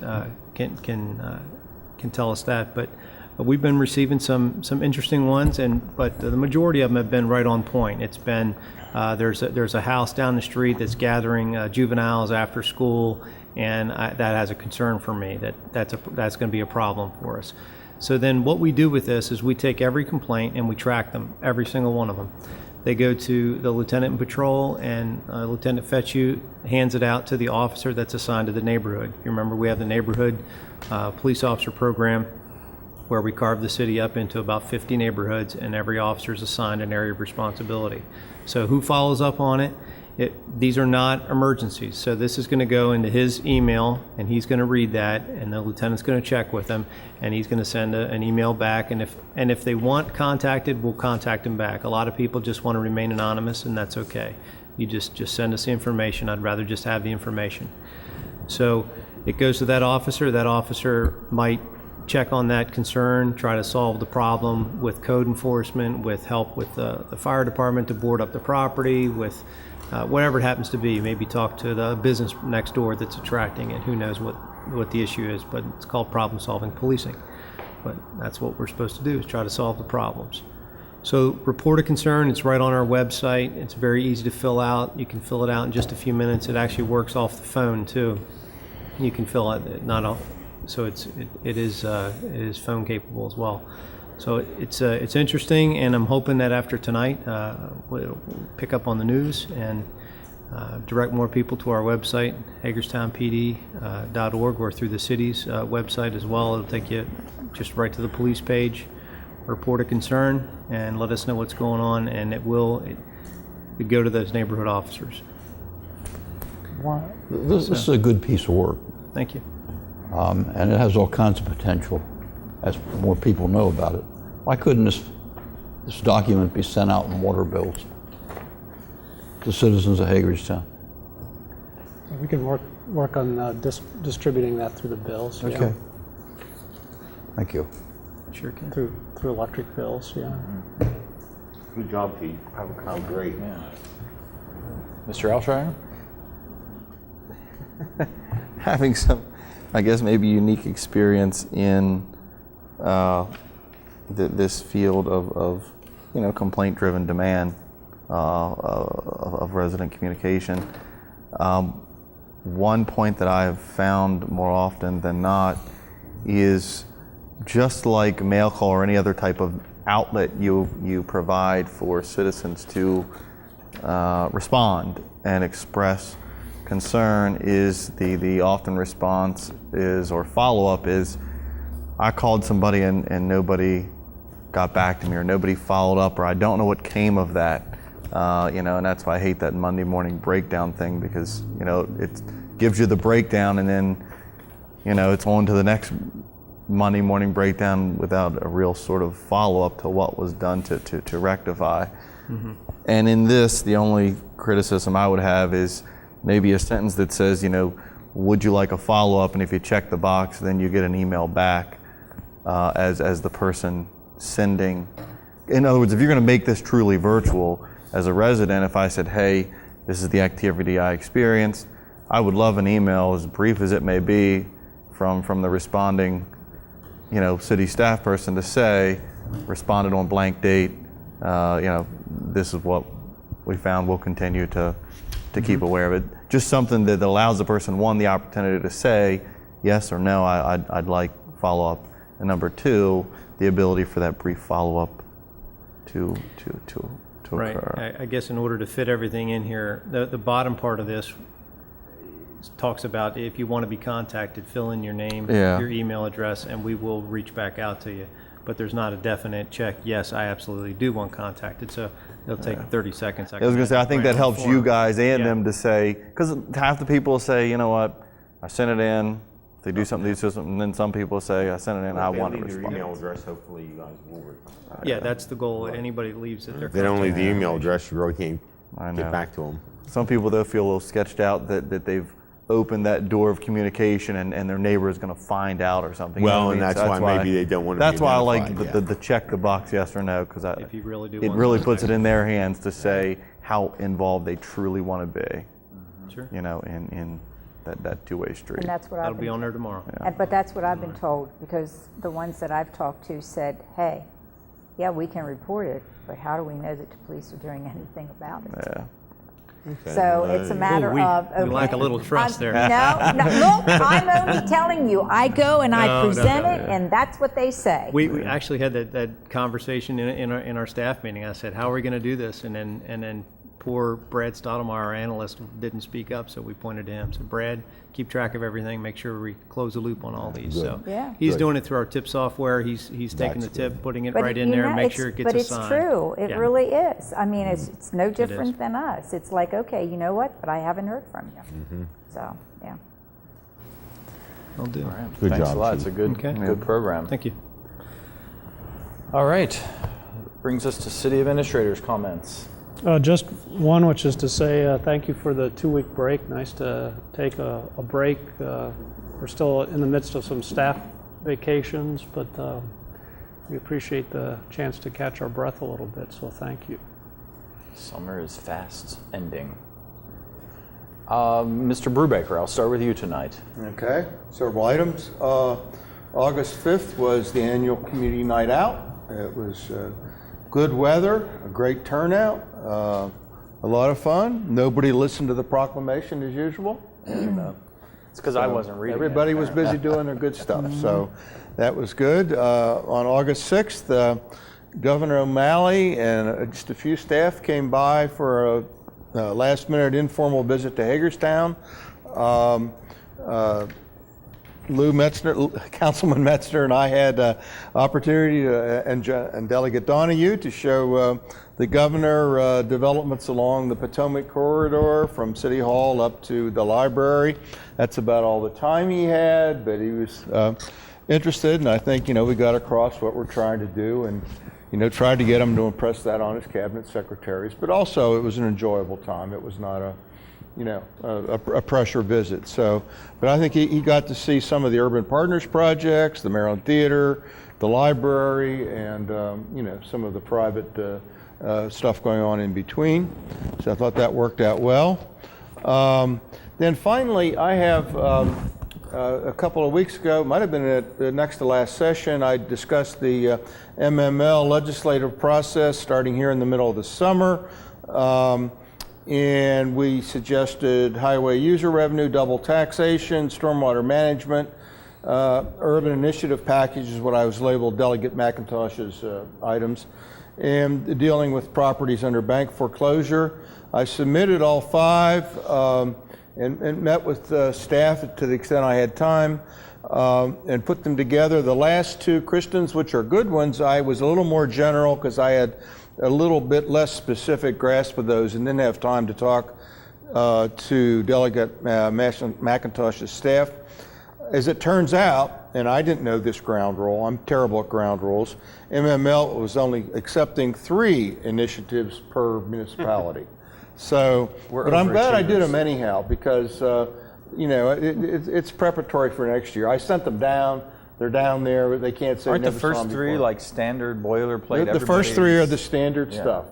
S13: can tell us that. But we've been receiving some interesting ones, but the majority of them have been right on point. It's been there's a house down the street that's gathering juveniles after school, and that has a concern for me. That's going to be a problem for us. So then what we do with this is we take every complaint and we track them, every single one of them. They go to the lieutenant in patrol, and Lieutenant Fetchu hands it out to the officer that's assigned to the neighborhood. You remember we have the neighborhood police officer program where we carve the city up into about 50 neighborhoods, and every officer is assigned an area of responsibility. So who follows up on it? These are not emergencies. So this is going to go into his email, and he's going to read that, and the lieutenant's going to check with him, and he's going to send an email back. And if they want contacted, we'll contact them back. A lot of people just want to remain anonymous, and that's okay. You just send us the information. I'd rather just have the information. So it goes to that officer. That officer might check on that concern, try to solve the problem with code enforcement, with help with the fire department to board up the property, with whatever it happens to be. Maybe talk to the business next door that's attracting it. Who knows what the issue is, but it's called problem solving policing. But that's what we're supposed to do, is try to solve the problems. So report a concern, it's right on our website. It's very easy to fill out. You can fill it out in just a few minutes. It actually works off the phone too. You can fill it, so it is phone capable as well. So it's interesting, and I'm hoping that after tonight we'll pick up on the news and direct more people to our website, hagerstownpd.org, or through the city's website as well. It'll take you just right to the police page, report a concern, and let us know what's going on, and it go to those neighborhood officers.
S9: This is a good piece of work.
S13: Thank you.
S9: And it has all kinds of potential as more people know about it. Why couldn't this document be sent out in water bills to citizens of Hagerstown?
S4: We can work on distributing that through the bills.
S9: Okay.
S4: Yeah.
S9: Thank you.
S13: Sure can.
S4: Through electric bills, yeah.
S8: Good job, Pete. Have a comment. Great.
S1: Yeah. Mr. Alshire?
S11: Having some, I guess, maybe unique experience in this field of complaint-driven demand of resident communication. One point that I have found more often than not is, just like mail call or any other type of outlet you provide for citizens to respond and express concern, is the often response is, or follow-up is, I called somebody and nobody got back to me, or nobody followed up, or I don't know what came of that. And that's why I hate that Monday morning breakdown thing, because it gives you the breakdown, and then it's on to the next Monday morning breakdown without a real sort of follow-up to what was done to rectify. Mm-hmm. And in this, the only criticism I would have is maybe a sentence that says, would you like a follow-up? And if you check the box, then you get an email back as the person sending, in other words, if you're going to make this truly virtual, as a resident, if I said, hey, this is the activity I experienced, I would love an email, as brief as it may be, from the responding, city staff person to say, responded on blank date, this is what we found, we'll continue to keep aware of it. Just something that allows the person, one, the opportunity to say yes or no, I'd like follow-up, and number two, the ability for that brief follow-up to occur.
S13: I guess in order to fit everything in here, the bottom part of this talks about if you want to be contacted, fill in your name, your email address, and we will reach back out to you. But there's not a definite check, yes, I absolutely do want contacted, so it'll take 30 seconds.
S11: I was going to say, I think that helps you guys and them to say, because half the people say, you know what, I sent it in, if they do something, and then some people say, I sent it in, I want to respond.
S8: Your email address, hopefully you guys will respond.
S13: Yeah, that's the goal. Anybody that leaves it,
S8: If they don't leave the email address, you really can't get back to them.
S11: Some people, though, feel a little sketched out that they've opened that door of communication and their neighbor is going to find out or something.
S8: Well, and that's why maybe they don't want to be
S11: That's why I like
S8: identified,
S11: the check the box yes or no, because
S13: if you really do
S11: it
S13: want
S11: really
S13: to
S11: puts it in their hands to say how involved they truly want to be.
S13: Sure.
S11: In that two-way street.
S5: And that's what
S13: That'll be on there tomorrow.
S5: But that's what I've been told, because the ones that I've talked to said, hey, yeah, we can report it, but how do we know that the police are doing anything about it?
S11: Yeah.
S8: Okay.
S5: So it's a matter of,
S13: We lack a little trust there.
S5: No, look, I'm only telling you, I go and I present it, and that's what they say.
S13: We actually had that conversation in our staff meeting. I said, how are we going to do this? And then poor Brad Stottlemyre, our analyst, didn't speak up, so we pointed to him. So Brad, keep track of everything, make sure we close the loop on all these.
S9: Good.
S13: So
S5: Yeah.
S13: he's doing it through our tip software. He's taking the
S9: That's
S13: tip,
S9: good.
S13: putting it
S5: But
S13: right in there, and make sure it gets assigned.
S5: But it's true. It
S13: Yeah.
S5: really is. I mean, it's no
S13: is.
S5: different than us. It's like, okay, you know what? But I haven't heard from you. So, yeah.
S13: I'll do.
S8: Good
S1: Thanks
S8: job,
S1: a lot.
S8: Chief.
S1: It's a good program.
S13: Thank you.
S1: All right. Brings us to city administrators' comments.
S4: Just one, which is to say thank you for the 2-week break. Nice to take a break. We're still in the midst of some staff vacations, but we appreciate the chance to catch our breath a little bit, so thank you.
S1: Summer is fast ending. Mr. Brubaker, I'll start with you tonight.
S10: Okay, several items. August 5th was the annual community night out. It was good weather, a great turnout, a lot of fun. Nobody listened to the proclamation as usual.
S1: It's because I wasn't reading
S10: Everybody was busy doing their good stuff, so that was good. On August 6th, Governor O'Malley and just a few staff came by for a last-minute informal visit to Hagerstown. Lou Metzner, Councilman Metzner, and I had opportunity and Delegate Donahue to show the governor developments along the Potomac corridor from City Hall up to the library. That's about all the time he had, but he was interested, and I think we got across what we're trying to do, and tried to get him to impress that on his cabinet secretaries. But also, it was an enjoyable time. It was not a pressure visit. So, but I think he got to see some of the Urban Partners projects, the Maryland Theater, the library, and some of the private stuff going on in between. So I thought that worked out well. Then finally, I have a couple of weeks ago, might have been at the next to last session, I discussed the MML legislative process starting here in the middle of the summer. And we suggested highway user revenue, double taxation, stormwater management, urban initiative package is what I was labeled Delegate McIntosh's items, and dealing with properties under bank foreclosure. I submitted all 5 and met with staff to the extent I had time and put them together. The last 2, Kristen's, which are good ones, I was a little more general because I had a little bit less specific grasp of those and didn't have time to talk to Delegate McIntosh's staff. As it turns out, and I didn't know this ground rule, I'm terrible at ground rules, MML was only accepting 3 initiatives per municipality. So, but I'm glad I did them anyhow because, it's preparatory for next year. I sent them down. They're down there, they can't say
S1: Aren't the
S10: never saw
S1: first
S10: them
S1: three
S10: before.
S1: like standard boilerplate?
S10: The first three are the
S1: Everybody's-
S10: standard
S1: Yeah.
S10: stuff.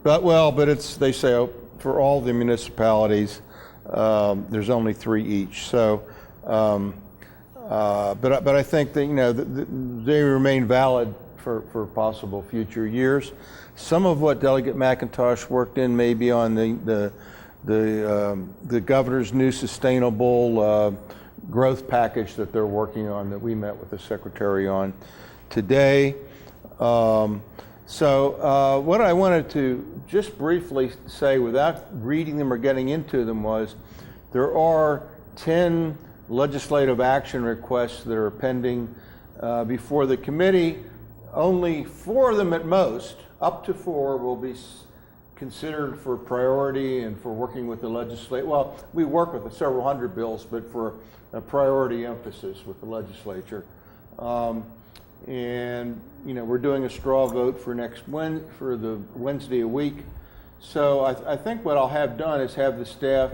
S10: But it's, they say for all the municipalities, there's only 3 each. So, but I think that, they remain valid for possible future years. Some of what Delegate McIntosh worked in may be on the governor's new sustainable growth package that they're working on, that we met with the secretary on today. So what I wanted to just briefly say without reading them or getting into them was there are 10 legislative action requests that are pending before the committee. Only 4 of them at most, up to 4, will be considered for priority and for working with the legislature. Well, we work with several hundred bills, but for a priority emphasis with the legislature. And we're doing a straw vote for for the Wednesday a week. So I think what I'll have done is have the staff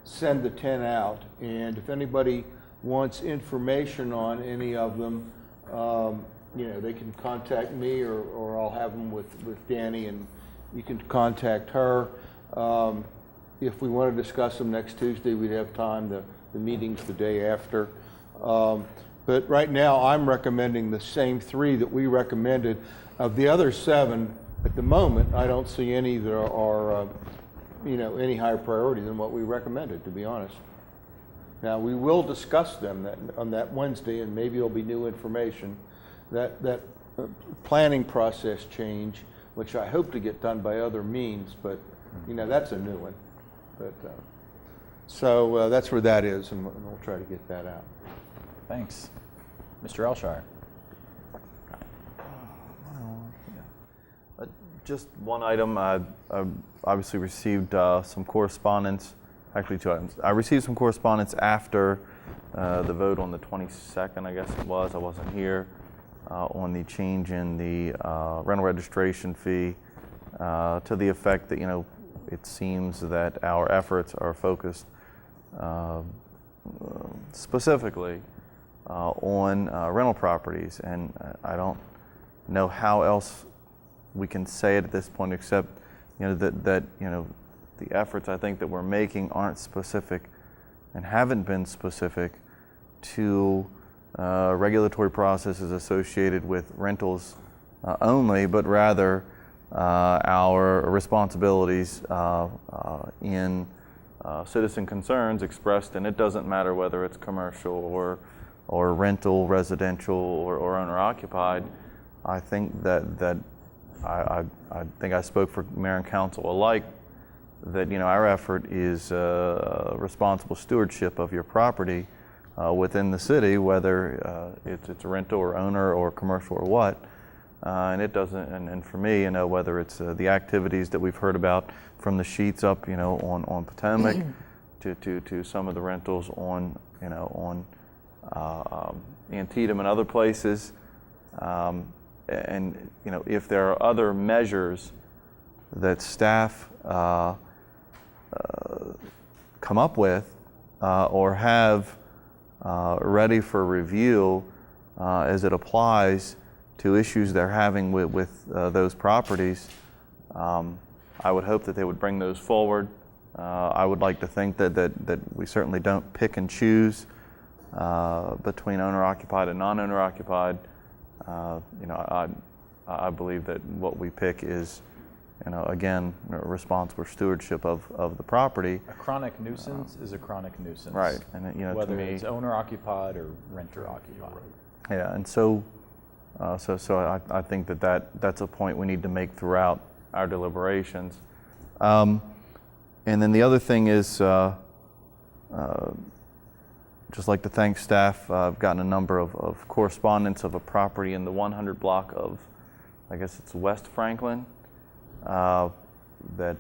S10: send the 10 out, and if anybody wants information on any of them, they can contact me, or I'll have them with Danny, and you can contact her. If we want to discuss them next Tuesday, we'd have time. The meeting's the day after. But right now, I'm recommending the same 3 that we recommended. Of the other 7, at the moment, I don't see any that are, any higher priority than what we recommended, to be honest. Now, we will discuss them on that Wednesday, and maybe there'll be new information. That planning process change, which I hope to get done by other means, but, that's a new one. But so that's where that is, and we'll try to get that out.
S1: Thanks. Mr. Elshire.
S11: Just one item. I obviously received some correspondence, actually 2 items. I received some correspondence after the vote on the 22nd, I guess it was. I wasn't here, on the change in the rental registration fee to the effect that, it seems that our efforts are focused specifically on rental properties, and I don't know how else we can say it at this point, except that the efforts I think that we're making aren't specific and haven't been specific to regulatory processes associated with rentals only, but rather our responsibilities in citizen concerns expressed, and it doesn't matter whether it's commercial or rental, residential, or owner-occupied. I think that I think I spoke for mayor and council alike, that our effort is responsible stewardship of your property within the city, whether it's a rental or owner or commercial or what. And it doesn't, and for me, whether it's the activities that we've heard about from the sheets up, on Potomac, to some of the rentals on Antietam and other places, and if there are other measures that staff come up with or have ready for review as it applies to issues they're having with those properties, I would hope that they would bring those forward. I would like to think that we certainly don't pick and choose between owner-occupied and non-owner-occupied. I believe that what we pick is, again, responsible stewardship of the property.
S1: A chronic nuisance is a chronic nuisance.
S11: Right, and
S1: whether
S11: to me,
S1: it's owner-occupied or renter-occupied.
S11: Yeah, and so I think that's a point we need to make throughout our deliberations. And then the other thing is, just like to thank staff. I've gotten a number of correspondence of a property in the 100 block of, I guess it's West Franklin, that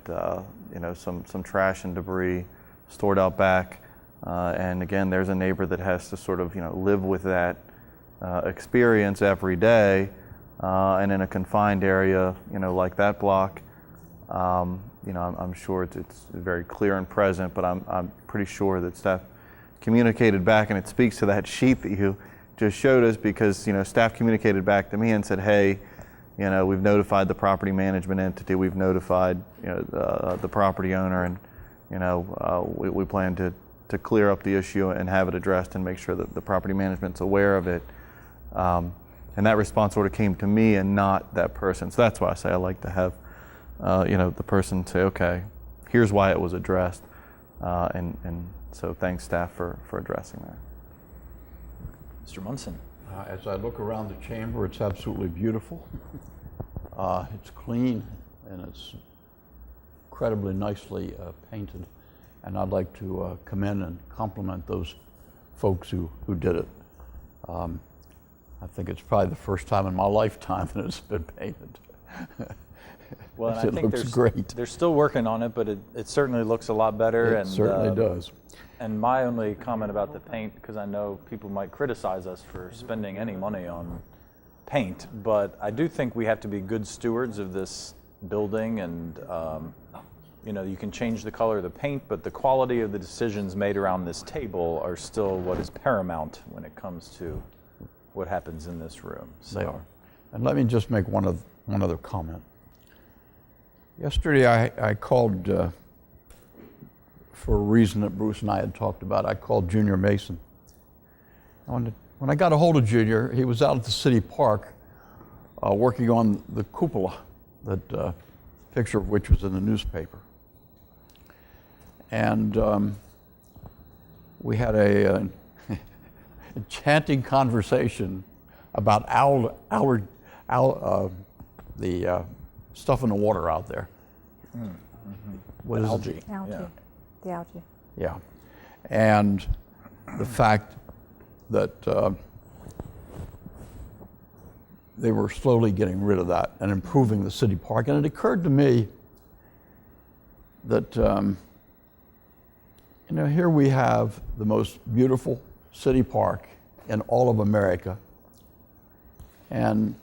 S11: some trash and debris stored out back, and again, there's a neighbor that has to sort of live with that experience every day, and in a confined area like that block, I'm sure it's very clear and present, but I'm pretty sure that staff communicated back, and it speaks to that sheet that just showed us, because staff communicated back to me and said, hey, we've notified the property management entity, we've notified the property owner, and we plan to clear up the issue and have it addressed and make sure that the property management's aware of it. And that response order came to me and not that person. So that's why I say I like to have the person say, okay, here's why it was addressed. And so thanks staff for addressing that.
S1: Mr. Munson.
S9: As I look around the chamber, it's absolutely beautiful. It's clean and it's incredibly nicely painted. And I'd like to commend and compliment those folks who did it. I think it's probably the first time in my lifetime that it's been painted.
S1: Well, and I
S9: it
S1: think
S9: looks great.
S1: They're still working on it, but it certainly looks a lot better.
S9: It certainly does.
S1: And my only comment about the paint, because I know people might criticize us for spending any money on paint, but I do think we have to be good stewards of this building, and you can change the color of the paint, but the quality of the decisions made around this table are still what is paramount when it comes to what happens in this room. So.
S9: They are. And let me just make one other comment. Yesterday I called, for a reason that Bruce and I had talked about, I called Junior Mason. When I got a hold of Junior, he was out at the city park working on the cupola, that picture of which was in the newspaper. And we had a enchanting conversation about the stuff in the water out there. What is
S1: algae.
S9: it?
S5: Algae.
S1: Yeah.
S5: The algae.
S9: Yeah. And the fact that they were slowly getting rid of that and improving the city park. And it occurred to me that, here we have the most beautiful city park in all of America. And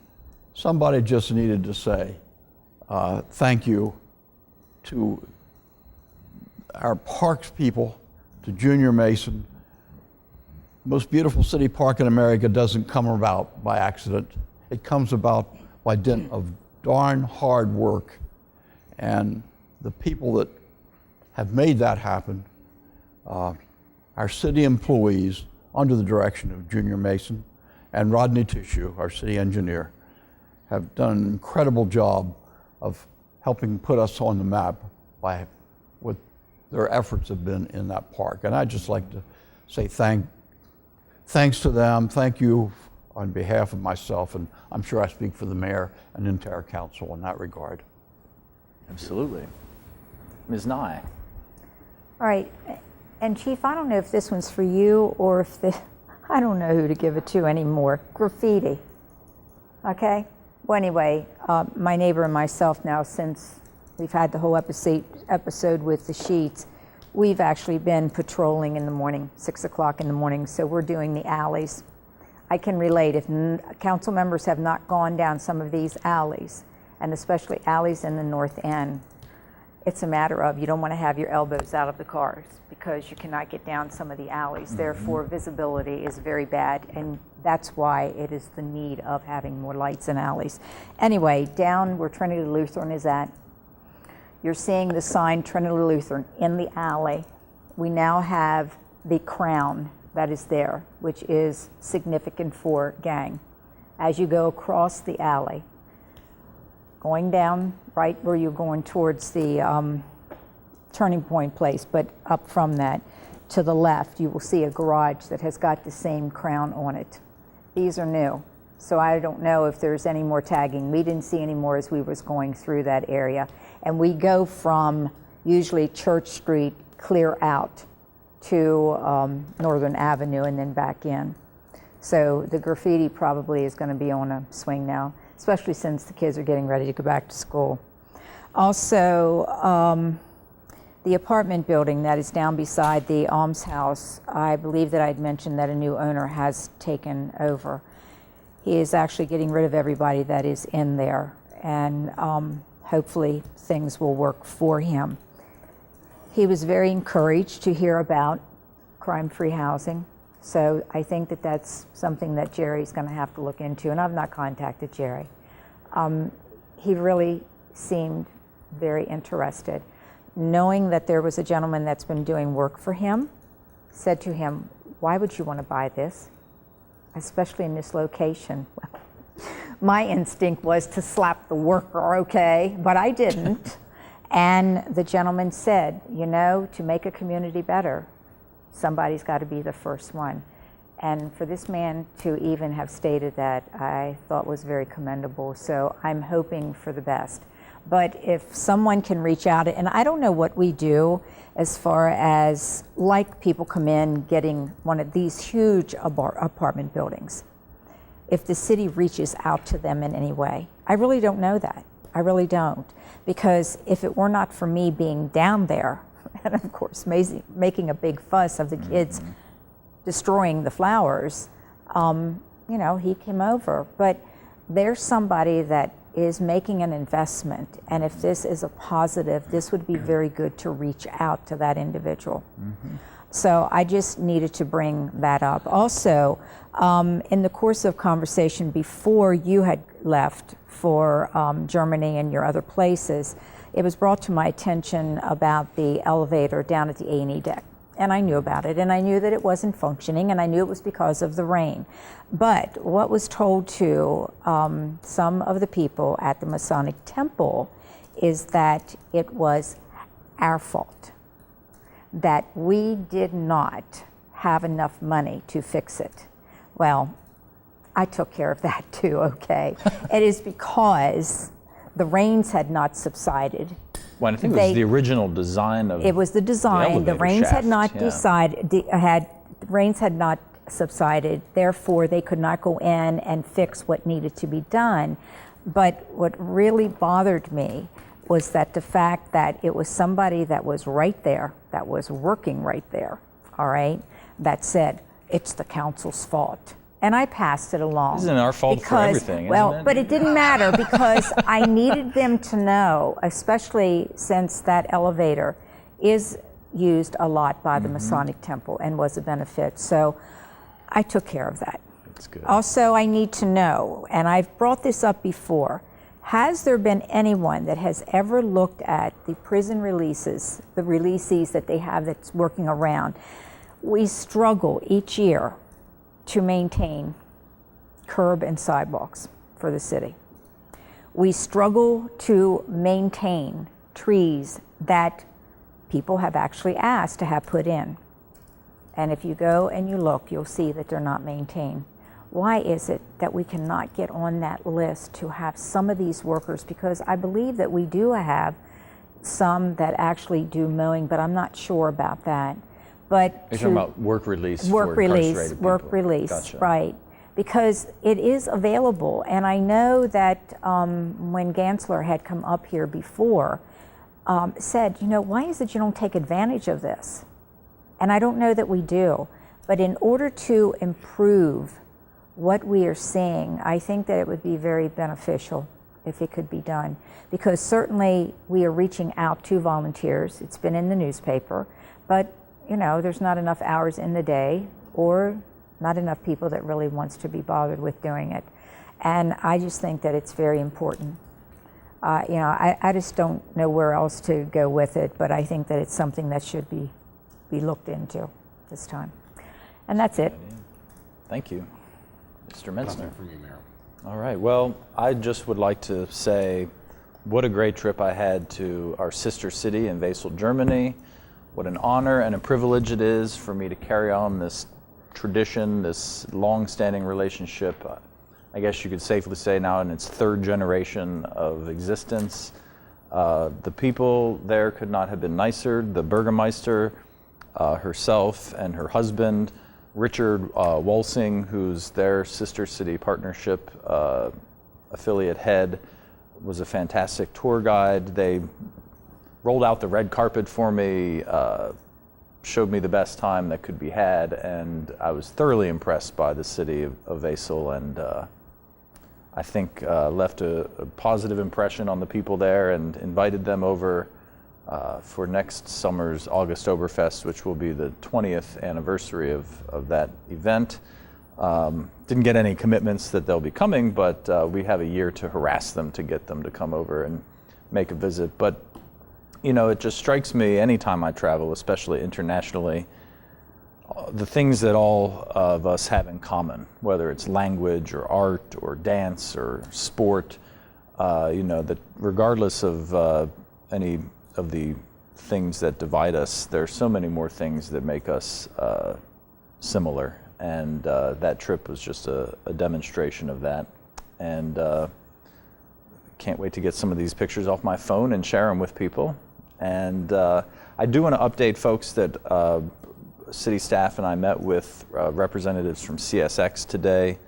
S9: somebody just needed to say, thank you to our parks people, to Junior Mason. Most beautiful city park in America doesn't come about by accident. It comes about by dint of darn hard work. And the people that have made that happen, our city employees, under the direction of Junior Mason and Rodney Tissue, our city engineer, have done an incredible job of helping put us on the map by what their efforts have been in that park. And I'd just like to say thanks to them, thank you on behalf of myself, and I'm sure I speak for the mayor and the entire council in that regard.
S1: Absolutely. Ms. Nye.
S5: All right, and Chief, I don't know if this one's for you or if I don't know who to give it to anymore. Graffiti, okay? Well, anyway, my neighbor and myself now, since we've had the whole episode with the sheets, we've actually been patrolling in the morning, 6 o'clock in the morning, so we're doing the alleys. I can relate, if council members have not gone down some of these alleys, and especially alleys in the north end, it's a matter of you don't want to have your elbows out of the cars because you cannot get down some of the alleys. Mm-hmm. Therefore, visibility is very bad, and that's why it is the need of having more lights in alleys. Anyway, down where Trinity Lutheran is at, you're seeing the sign Trinity Lutheran in the alley. We now have the crown that is there, which is significant for gang. As you go across the alley, going down right where you're going towards the turning point place, but up from that, to the left, you will see a garage that has got the same crown on it. These are new, so I don't know if there's any more tagging. We didn't see any more as we was going through that area. And we go from usually Church Street clear out to Northern Avenue and then back in. So the graffiti probably is going to be on a swing now, especially since the kids are getting ready to go back to school. Also, the apartment building that is down beside the Alms House, I believe that I'd mentioned that a new owner has taken over. He is actually getting rid of everybody that is in there, and hopefully things will work for him. He was very encouraged to hear about crime-free housing, So I think that that's something that Jerry's going to have to look into, and I've not contacted Jerry. He really seemed very interested. Knowing that there was a gentleman that's been doing work for him, said to him, why would you want to buy this, especially in this location? Well, my instinct was to slap the worker, okay, but I didn't. And the gentleman said, you know, to make a community better, somebody's got to be the first one. And for this man to even have stated that, I thought was very commendable. So I'm hoping for the best. But if someone can reach out, and I don't know what we do as far as, like, people come in getting one of these huge apartment buildings. If the city reaches out to them in any way, I really don't know that. I really don't. Because if it were not for me being down there, and of course making a big fuss of the kids destroying the flowers, you know, he came over. But there's somebody that is making an investment, and if this is a positive, this would be very good to reach out to that individual. So I just needed to bring that up. Also, in the course of conversation before you had left for Germany and your other places, it was brought to my attention about the elevator down at the A&E deck. And I knew about it, and I knew that it wasn't functioning, and I knew it was because of the rain. But what was told to some of the people at the Masonic Temple is that it was our fault, that we did not have enough money to fix it. Well, I took care of that too, okay? It is because the rains had not subsided.
S1: Well, I think it was the original design of
S5: it was the design. The rains had not rains had not subsided. Therefore, they could not go in and fix what needed to be done. But what really bothered me was that the fact that it was somebody that was right there, that was working right there, all right, that said, it's the council's fault. And I passed it along.
S1: Isn't it our fault for everything,
S5: well,
S1: isn't it?
S5: but it didn't matter because I needed them to know, especially since that elevator is used a lot by the Masonic Temple and was a benefit. So I took care of that.
S1: That's good.
S5: Also, I need to know, and I've brought this up before, has there been anyone that has ever looked at the prison releases, the releasees that they have that's working around? We struggle each year to maintain curb and sidewalks for the city. We struggle to maintain trees that people have actually asked to have put in. And if you go and you look, you'll see that they're not maintained. Why is it that we cannot get on that list to have some of these workers? Because I believe that we do have some that actually do mowing, but I'm not sure about that. But
S1: You're talking about work release
S5: work
S1: for
S5: release,
S1: incarcerated
S5: work
S1: people.
S5: release,
S1: Gotcha.
S5: right? Because it is available, and I know that when Gansler had come up here before, said, you know, why is it you don't take advantage of this? And I don't know that we do, but in order to improve what we are seeing, I think that it would be very beneficial if it could be done, because certainly we are reaching out to volunteers. It's been in the newspaper, but you know, there's not enough hours in the day or not enough people that really wants to be bothered with doing it. And I just think that it's very important. You know, I just don't know where else to go with it, but I think that it's something that should be looked into this time. And that's it.
S1: Thank you. Mr. Metzner. All right, well, I just would like to say what a great trip I had to our sister city in Wesel, Germany. What an honor and a privilege it is for me to carry on this tradition, this long-standing relationship. I guess you could safely say now in its third generation of existence. The people there could not have been nicer. The Burgermeister herself and her husband, Richard Walsing, who's their sister city partnership affiliate head, was a fantastic tour guide. They rolled out the red carpet for me, showed me the best time that could be had, and I was thoroughly impressed by the city of Wesel, and I think left a positive impression on the people there and invited them over for next summer's August-Overfest, which will be the 20th anniversary of that event. Didn't get any commitments that they'll be coming, but we have a year to harass them to get them to come over and make a visit. But, you know, it just strikes me anytime I travel, especially internationally, the things that all of us have in common, whether it's language or art or dance or sport, you know, that regardless of any of the things that divide us, there are so many more things that make us similar. And that trip was just a demonstration of that. And can't wait to get some of these pictures off my phone and share them with people. And I do want to update folks that city staff and I met with representatives from CSX today.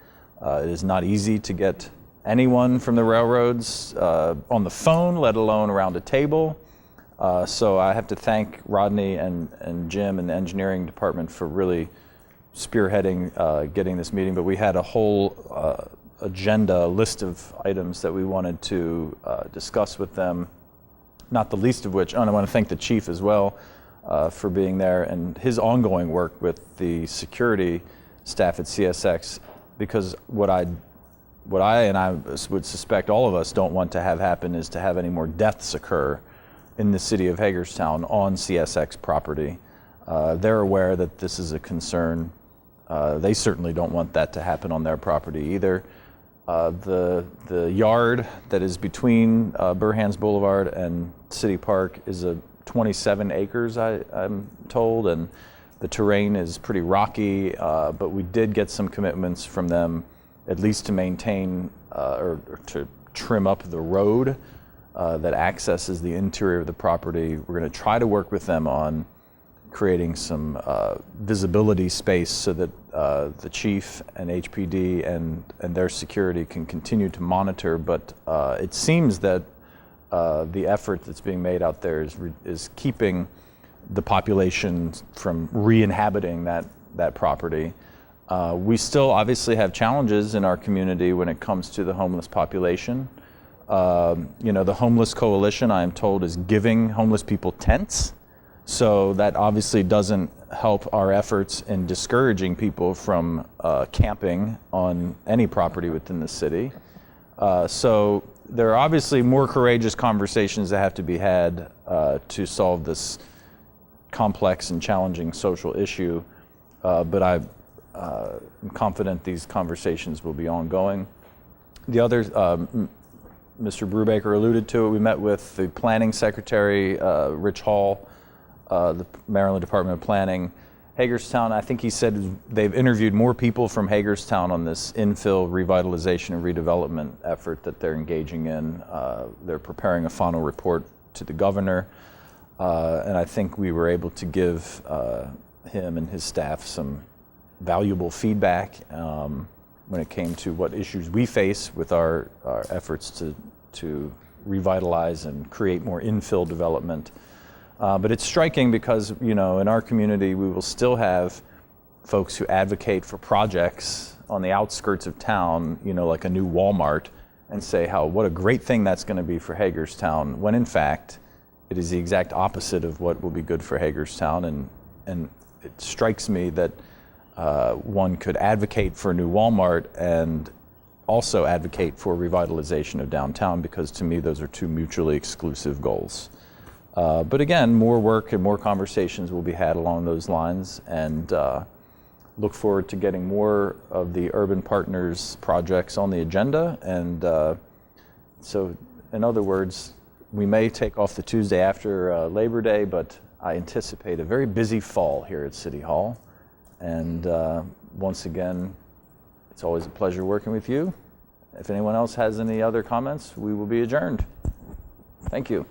S1: It is not easy to get anyone from the railroads on the phone, let alone around a table. So I have to thank Rodney and Jim and the engineering department for really spearheading getting this meeting. But we had a whole agenda, list of items that we wanted to discuss with them, not the least of which, and I want to thank the chief as well for being there and his ongoing work with the security staff at CSX, because what I and I would suspect all of us don't want to have happen is to have any more deaths occur in the city of Hagerstown on CSX property. They're aware that this is a concern. They certainly don't want that to happen on their property either. The yard that is between Burhans Boulevard and City Park is 27 acres, I'm told, and the terrain is pretty rocky, but we did get some commitments from them, at least to maintain or to trim up the road that accesses the interior of the property. We're going to try to work with them on creating some visibility space so that the chief and HPD and their security can continue to monitor. But it seems that the effort that's being made out there is keeping the population from re-inhabiting that property. We still obviously have challenges in our community when it comes to the homeless population. You know, the Homeless Coalition, I am told, is giving homeless people tents. So that obviously doesn't help our efforts in discouraging people from camping on any property within the city. So there are obviously more courageous conversations that have to be had to solve this complex and challenging social issue. But I'm confident these conversations will be ongoing. The other, Mr. Brubaker alluded to it, we met with the planning secretary, Rich Hall, the Maryland Department of Planning. Hagerstown, I think he said they've interviewed more people from Hagerstown on this infill revitalization and redevelopment effort that they're engaging in. They're preparing a final report to the governor, and I think we were able to give him and his staff some valuable feedback when it came to what issues we face with our efforts to revitalize and create more infill development. But it's striking because, you know, in our community, we will still have folks who advocate for projects on the outskirts of town, you know, like a new Walmart, and say what a great thing that's going to be for Hagerstown, when in fact, it is the exact opposite of what will be good for Hagerstown. And it strikes me that one could advocate for a new Walmart and also advocate for revitalization of downtown, because to me, those are two mutually exclusive goals. But again, more work and more conversations will be had along those lines, and look forward to getting more of the Urban Partners projects on the agenda. And so, in other words, we may take off the Tuesday after Labor Day, but I anticipate a very busy fall here at City Hall. And once again, it's always a pleasure working with you. If anyone else has any other comments, we will be adjourned. Thank you.